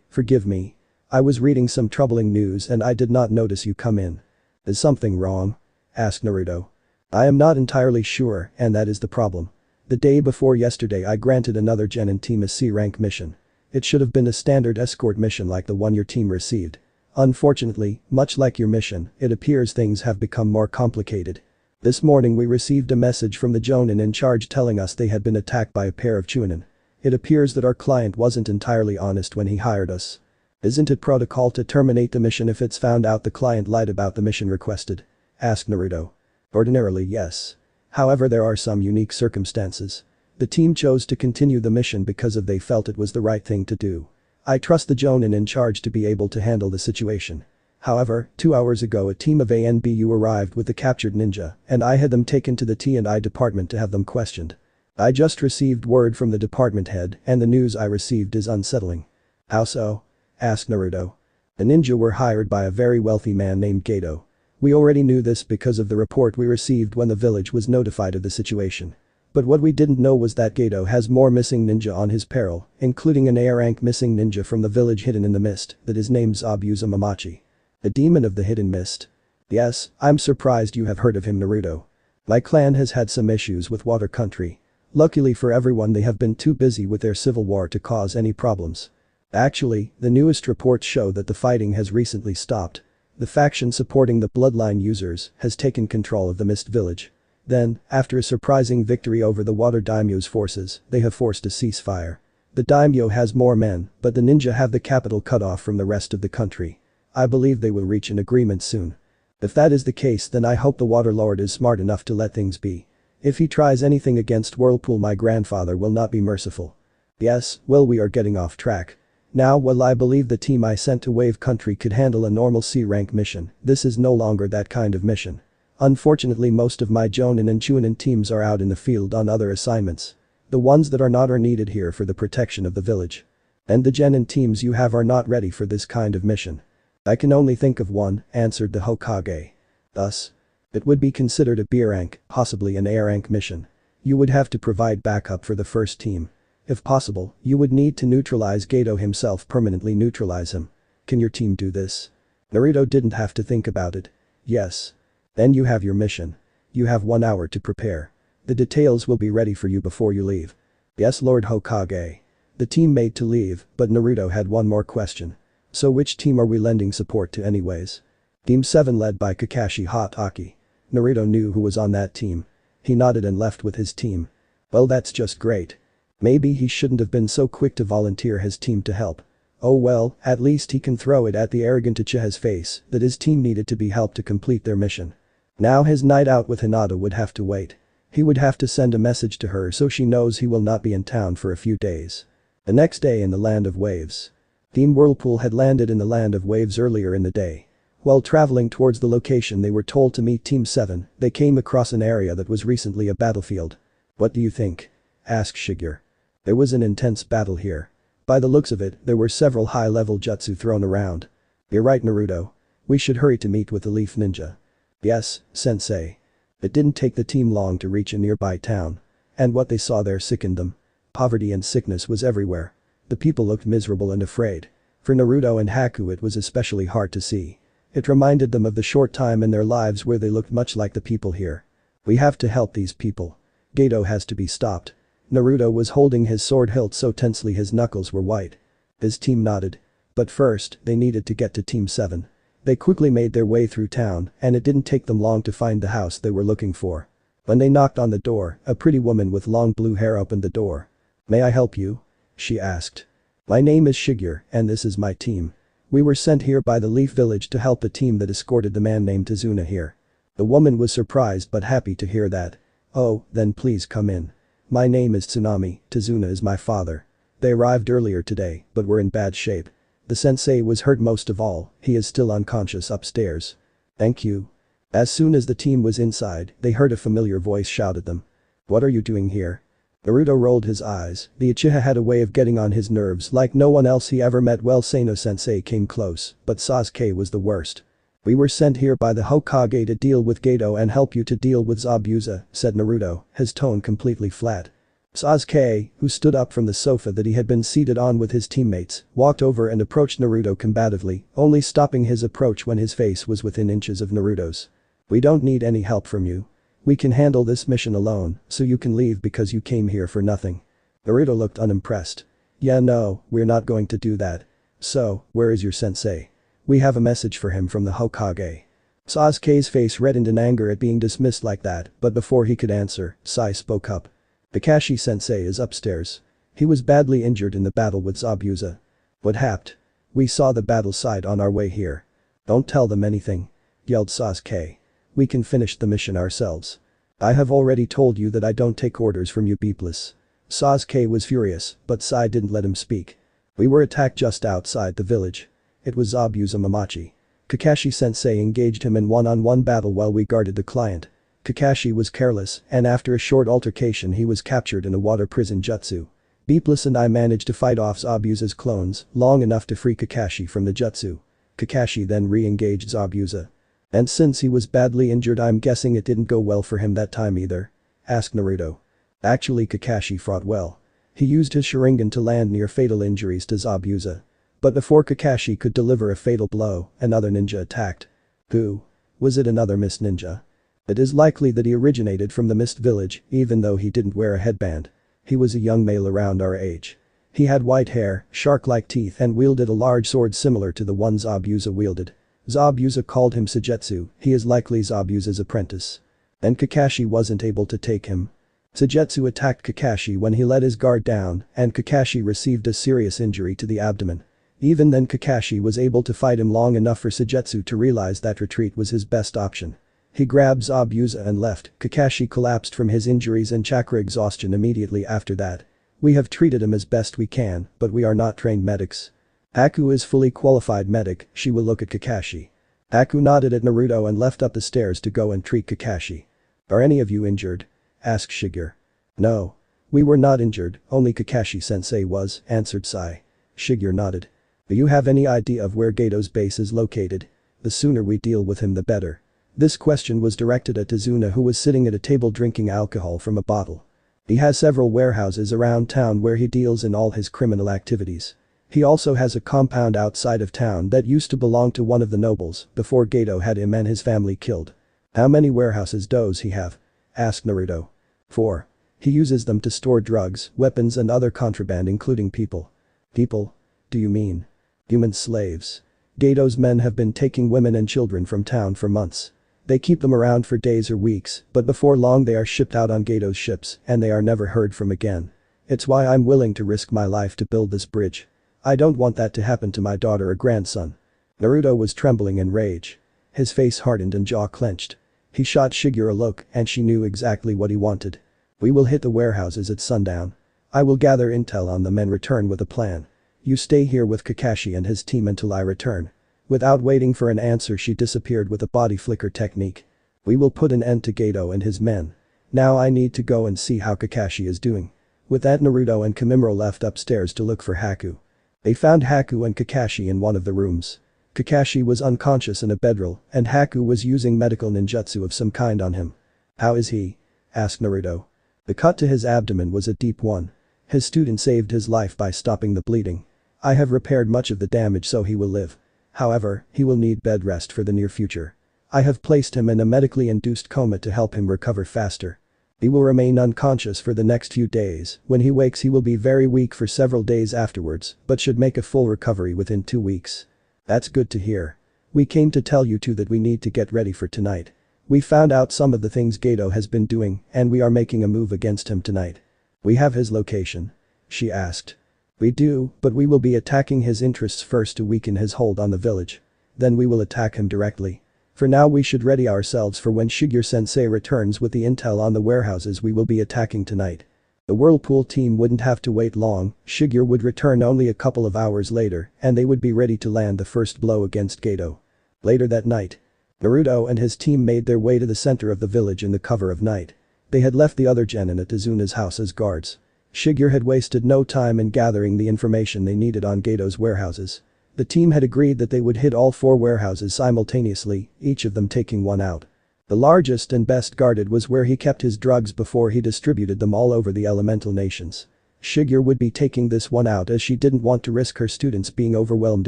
Speaker 1: Forgive me. I was reading some troubling news and I did not notice you come in. Is something wrong? Asked Naruto. I am not entirely sure and that is the problem. The day before yesterday I granted another genin team a C-rank mission. It should have been a standard escort mission like the one your team received. Unfortunately, much like your mission, it appears things have become more complicated. This morning we received a message from the Jonin in charge telling us they had been attacked by a pair of Chunin. It appears that our client wasn't entirely honest when he hired us. Isn't it protocol to terminate the mission if it's found out the client lied about the mission requested? Asked Naruto. Ordinarily yes. However, there are some unique circumstances. The team chose to continue the mission because they felt it was the right thing to do. I trust the Jonin in charge to be able to handle the situation. However, 2 hours ago a team of ANBU arrived with the captured ninja and I had them taken to the T&I department to have them questioned. I just received word from the department head and the news I received is unsettling. How so? Asked Naruto. The ninja were hired by a very wealthy man named Gato. We already knew this because of the report we received when the village was notified of the situation. But what we didn't know was that Gato has more missing ninja on his peril, including an A-rank missing ninja from the village hidden in the mist that is named Uzumaki. The demon of the hidden mist. Yes, I'm surprised you have heard of him, Naruto. My clan has had some issues with Water Country. Luckily for everyone they have been too busy with their civil war to cause any problems. Actually, the newest reports show that the fighting has recently stopped. The faction supporting the bloodline users has taken control of the Mist Village. Then, after a surprising victory over the water daimyo's forces, they have forced a ceasefire. The daimyo has more men, but the ninja have the capital cut off from the rest of the country. I believe they will reach an agreement soon. If that is the case, then I hope the water lord is smart enough to let things be. If he tries anything against Whirlpool, my grandfather will not be merciful. Yes, well, we are getting off track. Now, while I believe the team I sent to Wave Country could handle a normal C-rank mission, this is no longer that kind of mission. Unfortunately, most of my Jonin and Chunin teams are out in the field on other assignments. The ones that are not are needed here for the protection of the village. And the Genin teams you have are not ready for this kind of mission. I can only think of one, answered the Hokage. Thus, it would be considered a B rank, possibly an A rank mission. You would have to provide backup for the first team. If possible, you would need to neutralize Gato himself, permanently neutralize him. Can your team do this? Naruto didn't have to think about it. Yes. Then you have your mission. You have 1 hour to prepare. The details will be ready for you before you leave. Yes, Lord Hokage. The team made to leave, but Naruto had one more question. So which team are we lending support to anyways? Team 7 led by Kakashi Hatake. Naruto knew who was on that team. He nodded and left with his team. Well, that's just great. Maybe he shouldn't have been so quick to volunteer his team to help. Oh well, at least he can throw it at the arrogant Uchiha's face that his team needed to be helped to complete their mission. Now his night out with Hinata would have to wait. He would have to send a message to her so she knows he will not be in town for a few days. The next day in the Land of Waves. Team Whirlpool had landed in the Land of Waves earlier in the day. While traveling towards the location they were told to meet Team 7, they came across an area that was recently a battlefield. What do you think? Asked Shigeru. There was an intense battle here. By the looks of it, there were several high-level jutsu thrown around. You're right, Naruto. We should hurry to meet with the Leaf Ninja. Yes, sensei. It didn't take the team long to reach a nearby town. And what they saw there sickened them. Poverty and sickness was everywhere. The people looked miserable and afraid. For Naruto and Haku it was especially hard to see. It reminded them of the short time in their lives where they looked much like the people here. We have to help these people. Gato has to be stopped. Naruto was holding his sword hilt so tensely his knuckles were white. His team nodded. But first, they needed to get to Team 7. They quickly made their way through town, and it didn't take them long to find the house they were looking for. When they knocked on the door, a pretty woman with long blue hair opened the door. May I help you? She asked. My name is Shigeru, and this is my team. We were sent here by the Leaf Village to help the team that escorted the man named Tazuna here. The woman was surprised but happy to hear that. Oh, then please come in. My name is Tsunami, Tazuna is my father. They arrived earlier today, but were in bad shape. The sensei was hurt most of all, he is still unconscious upstairs. Thank you. As soon as the team was inside, they heard a familiar voice shout at them. What are you doing here? Naruto rolled his eyes, the Uchiha had a way of getting on his nerves like no one else he ever met. Well, Sano-sensei came close, but Sasuke was the worst. We were sent here by the Hokage to deal with Gato and help you to deal with Zabuza, said Naruto, his tone completely flat. Sasuke, who stood up from the sofa that he had been seated on with his teammates, walked over and approached Naruto combatively, only stopping his approach when his face was within inches of Naruto's. We don't need any help from you. We can handle this mission alone, so you can leave because you came here for nothing. Naruto looked unimpressed. Yeah, no, we're not going to do that. So, where is your sensei? We have a message for him from the Hokage. Sasuke's face reddened in anger at being dismissed like that, but before he could answer, Sai spoke up. Kakashi-sensei is upstairs. He was badly injured in the battle with Zabuza. What happened? We saw the battle site on our way here. Don't tell them anything. Yelled Sasuke. We can finish the mission ourselves. I have already told you that I don't take orders from you beepless. Sasuke was furious, but Sai didn't let him speak. We were attacked just outside the village. It was Zabuza Mamachi. Kakashi-sensei engaged him in one-on-one battle while we guarded the client. Kakashi was careless, and after a short altercation he was captured in a water prison jutsu. Beepless and I managed to fight off Zabuza's clones, long enough to free Kakashi from the jutsu. Kakashi then re-engaged Zabuza. And since he was badly injured, I'm guessing it didn't go well for him that time either? Asked Naruto. Actually, Kakashi fought well. He used his Sharingan to land near fatal injuries to Zabuza. But before Kakashi could deliver a fatal blow, another ninja attacked. Who? Was it another Mist Ninja? It is likely that he originated from the Mist Village, even though he didn't wear a headband. He was a young male around our age. He had white hair, shark-like teeth and wielded a large sword similar to the one Zabuza wielded. Zabuza called him Sujetsu, he is likely Zabuza's apprentice. And Kakashi wasn't able to take him. Suigetsu attacked Kakashi when he let his guard down, and Kakashi received a serious injury to the abdomen. Even then Kakashi was able to fight him long enough for Suigetsu to realize that retreat was his best option. He grabbed Zabuza and left. Kakashi collapsed from his injuries and chakra exhaustion immediately after that. We have treated him as best we can, but we are not trained medics. Aku is fully qualified medic, she will look at Kakashi. Aku nodded at Naruto and left up the stairs to go and treat Kakashi. Are any of you injured? Asked Shigeru. No. We were not injured, only Kakashi-sensei was, answered Sai. Shigeru nodded. Do you have any idea of where Gato's base is located? The sooner we deal with him the better. This question was directed at Tazuna, who was sitting at a table drinking alcohol from a bottle. He has several warehouses around town where he deals in all his criminal activities. He also has a compound outside of town that used to belong to one of the nobles before Gato had him and his family killed. How many warehouses does he have? Asked Naruto. 4. He uses them to store drugs, weapons and other contraband including people. People? Do you mean human slaves? Gato's men have been taking women and children from town for months. They keep them around for days or weeks, but before long they are shipped out on Gato's ships and they are never heard from again. It's why I'm willing to risk my life to build this bridge. I don't want that to happen to my daughter or grandson. Naruto was trembling in rage. His face hardened and jaw clenched. He shot Shigeru a look and she knew exactly what he wanted. We will hit the warehouses at sundown. I will gather intel on them and return with a plan. You stay here with Kakashi and his team until I return. Without waiting for an answer she disappeared with a body flicker technique. We will put an end to Gato and his men. Now I need to go and see how Kakashi is doing. With that Naruto and Kimimaro left upstairs to look for Haku. They found Haku and Kakashi in one of the rooms. Kakashi was unconscious in a bedroll and Haku was using medical ninjutsu of some kind on him. How is he? Asked Naruto. The cut to his abdomen was a deep one. His student saved his life by stopping the bleeding. I have repaired much of the damage so he will live. However, he will need bed rest for the near future. I have placed him in a medically induced coma to help him recover faster. He will remain unconscious for the next few days. When he wakes he will be very weak for several days afterwards, but should make a full recovery within 2 weeks. That's good to hear. We came to tell you too that we need to get ready for tonight. We found out some of the things Gato has been doing and we are making a move against him tonight. We have his location? She asked. We do, but we will be attacking his interests first to weaken his hold on the village. Then we will attack him directly. For now we should ready ourselves for when Shigeru-sensei returns with the intel on the warehouses we will be attacking tonight. The Whirlpool team wouldn't have to wait long, Shigeru would return only a couple of hours later and they would be ready to land the first blow against Gato. Later that night, Naruto and his team made their way to the center of the village in the cover of night. They had left the other genin at Tazuna's house as guards. Shigeru had wasted no time in gathering the information they needed on Gato's warehouses. The team had agreed that they would hit all 4 warehouses simultaneously, each of them taking one out. The largest and best guarded was where he kept his drugs before he distributed them all over the elemental nations. Shigeru would be taking this one out as she didn't want to risk her students being overwhelmed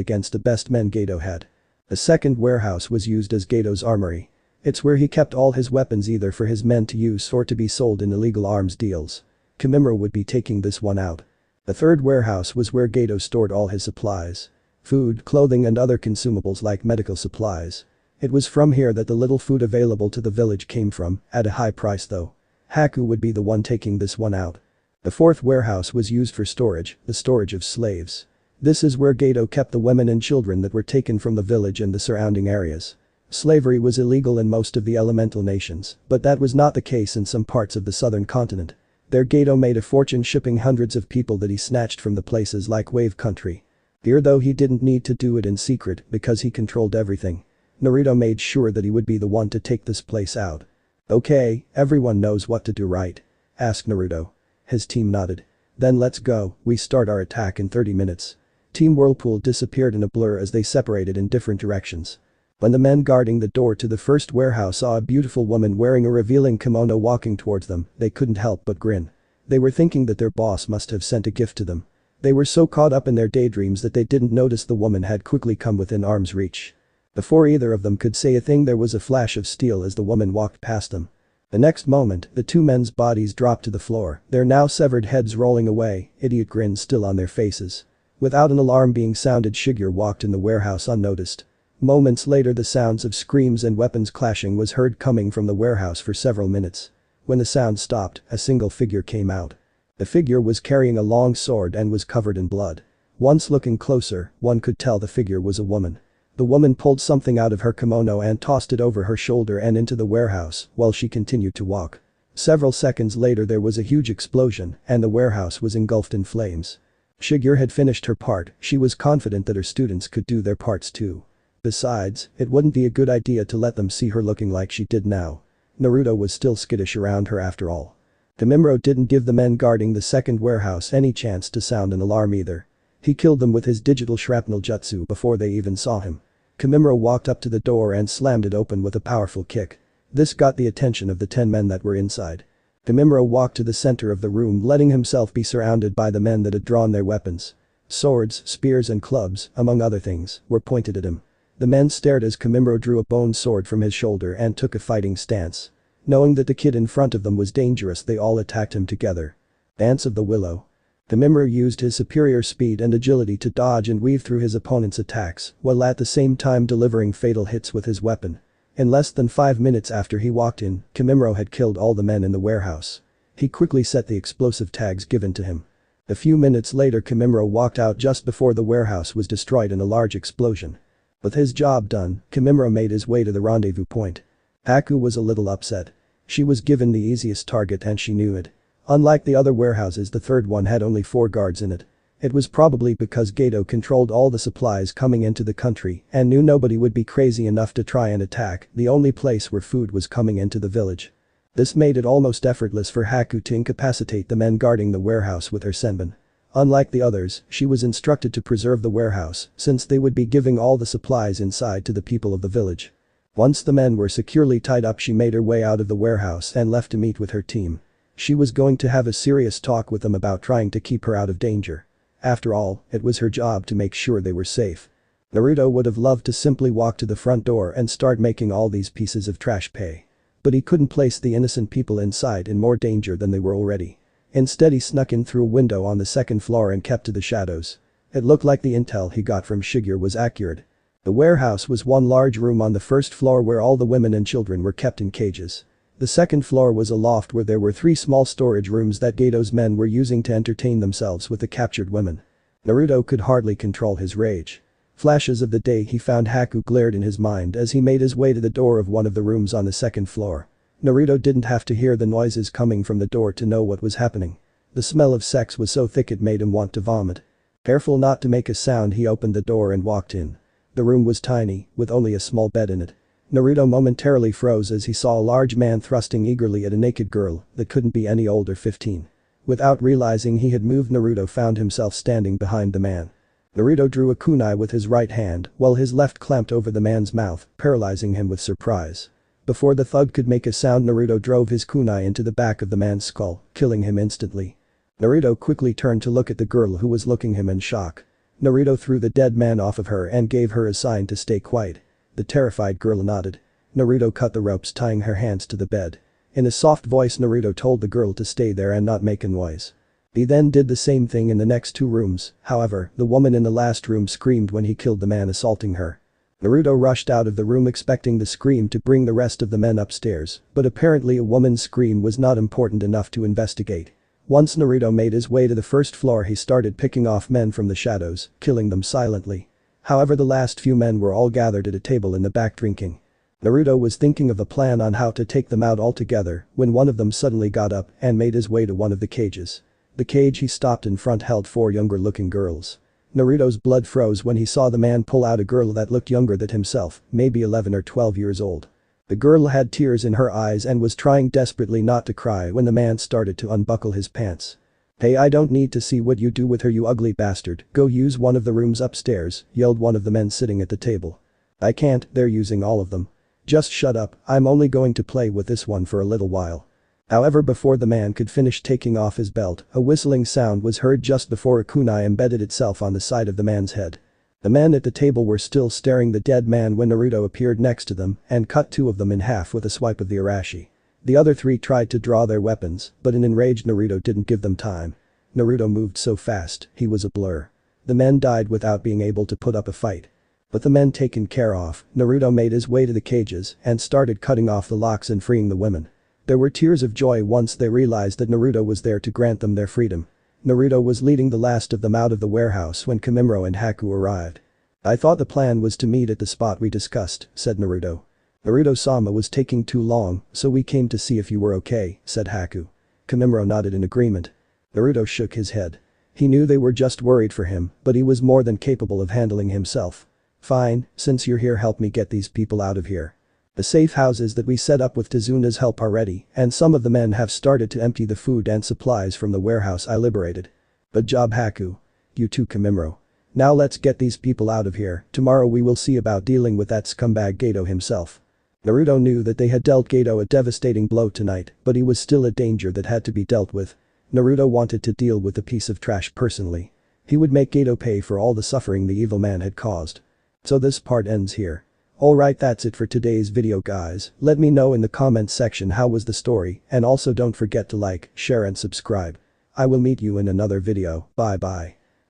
Speaker 1: against the best men Gato had. The second warehouse was used as Gato's armory. It's where he kept all his weapons either for his men to use or to be sold in illegal arms deals. Kimimaro would be taking this one out. The third warehouse was where Gato stored all his supplies. Food, clothing and other consumables like medical supplies. It was from here that the little food available to the village came from, at a high price though. Haku would be the one taking this one out. The fourth warehouse was used for storage, the storage of slaves. This is where Gato kept the women and children that were taken from the village and the surrounding areas. Slavery was illegal in most of the elemental nations, but that was not the case in some parts of the southern continent. There Gato made a fortune shipping hundreds of people that he snatched from the places like Wave Country. Here though he didn't need to do it in secret because he controlled everything. Naruto made sure that he would be the one to take this place out. Okay, everyone knows what to do right? Asked Naruto. His team nodded. Then let's go, we start our attack in 30 minutes. Team Whirlpool disappeared in a blur as they separated in different directions. When the men guarding the door to the first warehouse saw a beautiful woman wearing a revealing kimono walking towards them, they couldn't help but grin. They were thinking that their boss must have sent a gift to them. They were so caught up in their daydreams that they didn't notice the woman had quickly come within arm's reach. Before either of them could say a thing there was a flash of steel as the woman walked past them. The next moment, the 2 men's bodies dropped to the floor, their now severed heads rolling away, idiot grins still on their faces. Without an alarm being sounded, Shigeru walked in the warehouse unnoticed. Moments later the sounds of screams and weapons clashing was heard coming from the warehouse for several minutes. When the sound stopped, a single figure came out. The figure was carrying a long sword and was covered in blood. Once looking closer, one could tell the figure was a woman. The woman pulled something out of her kimono and tossed it over her shoulder and into the warehouse while she continued to walk. Several seconds later there was a huge explosion and the warehouse was engulfed in flames. Shigeru had finished her part, she was confident that her students could do their parts too. Besides, it wouldn't be a good idea to let them see her looking like she did now. Naruto was still skittish around her after all. Kimimaro didn't give the men guarding the second warehouse any chance to sound an alarm either. He killed them with his digital shrapnel jutsu before they even saw him. Kimimaro walked up to the door and slammed it open with a powerful kick. This got the attention of the 10 men that were inside. Kimimaro walked to the center of the room letting himself be surrounded by the men that had drawn their weapons. Swords, spears and clubs, among other things, were pointed at him. The men stared as Kimimaro drew a bone sword from his shoulder and took a fighting stance. Knowing that the kid in front of them was dangerous they all attacked him together. Dance of the Willow. Kimimaro used his superior speed and agility to dodge and weave through his opponent's attacks while at the same time delivering fatal hits with his weapon. In less than 5 minutes after he walked in, Kimimaro had killed all the men in the warehouse. He quickly set the explosive tags given to him. A few minutes later Kimimaro walked out just before the warehouse was destroyed in a large explosion. With his job done, Kimimaro made his way to the rendezvous point. Haku was a little upset. She was given the easiest target and she knew it. Unlike the other warehouses the third one had only 4 guards in it. It was probably because Gato controlled all the supplies coming into the country and knew nobody would be crazy enough to try and attack the only place where food was coming into the village. This made it almost effortless for Haku to incapacitate the men guarding the warehouse with her senbon. Unlike the others, she was instructed to preserve the warehouse since they would be giving all the supplies inside to the people of the village. Once the men were securely tied up she made her way out of the warehouse and left to meet with her team. She was going to have a serious talk with them about trying to keep her out of danger. After all, it was her job to make sure they were safe. Naruto would have loved to simply walk to the front door and start making all these pieces of trash pay. But he couldn't place the innocent people inside in more danger than they were already. Instead he snuck in through a window on the second floor and kept to the shadows. It looked like the intel he got from Shigeru was accurate. The warehouse was one large room on the first floor where all the women and children were kept in cages. The second floor was a loft where there were 3 small storage rooms that Gato's men were using to entertain themselves with the captured women. Naruto could hardly control his rage. Flashes of the day he found Haku glared in his mind as he made his way to the door of one of the rooms on the second floor. Naruto didn't have to hear the noises coming from the door to know what was happening. The smell of sex was so thick it made him want to vomit. Careful not to make a sound he opened the door and walked in. The room was tiny, with only a small bed in it. Naruto momentarily froze as he saw a large man thrusting eagerly at a naked girl that couldn't be any older 15. Without realizing he had moved Naruto found himself standing behind the man. Naruto drew a kunai with his right hand while his left clamped over the man's mouth, paralyzing him with surprise. Before the thug could make a sound Naruto drove his kunai into the back of the man's skull, killing him instantly. Naruto quickly turned to look at the girl who was looking him in shock. Naruto threw the dead man off of her and gave her a sign to stay quiet. The terrified girl nodded. Naruto cut the ropes tying her hands to the bed. In a soft voice Naruto told the girl to stay there and not make a noise. He then did the same thing in the next 2 rooms, however, the woman in the last room screamed when he killed the man assaulting her. Naruto rushed out of the room expecting the scream to bring the rest of the men upstairs, but apparently a woman's scream was not important enough to investigate. Once Naruto made his way to the first floor he started picking off men from the shadows, killing them silently. However the last few men were all gathered at a table in the back drinking. Naruto was thinking of a plan on how to take them out altogether when one of them suddenly got up and made his way to one of the cages. The cage he stopped in front held 4 younger-looking girls. Naruto's blood froze when he saw the man pull out a girl that looked younger than himself, maybe 11 or 12 years old. The girl had tears in her eyes and was trying desperately not to cry when the man started to unbuckle his pants. "Hey, I don't need to see what you do with her, you ugly bastard, go use one of the rooms upstairs," yelled one of the men sitting at the table. "I can't, they're using all of them. Just shut up, I'm only going to play with this one for a little while." However, before the man could finish taking off his belt, a whistling sound was heard just before a kunai embedded itself on the side of the man's head. The men at the table were still staring the dead man when Naruto appeared next to them and cut 2 of them in half with a swipe of the Arashi. The other 3 tried to draw their weapons, but an enraged Naruto didn't give them time. Naruto moved so fast, he was a blur. The men died without being able to put up a fight. But the men taken care of, Naruto made his way to the cages and started cutting off the locks and freeing the women. There were tears of joy once they realized that Naruto was there to grant them their freedom. Naruto was leading the last of them out of the warehouse when Kimimaro and Haku arrived. "I thought the plan was to meet at the spot we discussed," said Naruto. "Naruto-sama was taking too long, so we came to see if you were okay," said Haku. Kimimaro nodded in agreement. Naruto shook his head. He knew they were just worried for him, but he was more than capable of handling himself. "Fine, since you're here, help me get these people out of here. The safe houses that we set up with Tazuna's help are ready, and some of the men have started to empty the food and supplies from the warehouse I liberated. Good job, Haku. You too, Kimimaro. Now let's get these people out of here. Tomorrow we will see about dealing with that scumbag Gato himself." Naruto knew that they had dealt Gato a devastating blow tonight, but he was still a danger that had to be dealt with. Naruto wanted to deal with the piece of trash personally. He would make Gato pay for all the suffering the evil man had caused. So this part ends here. Alright, that's it for today's video, guys. Let me know in the comments section how was the story, and also don't forget to like, share and subscribe. I will meet you in another video. Bye bye.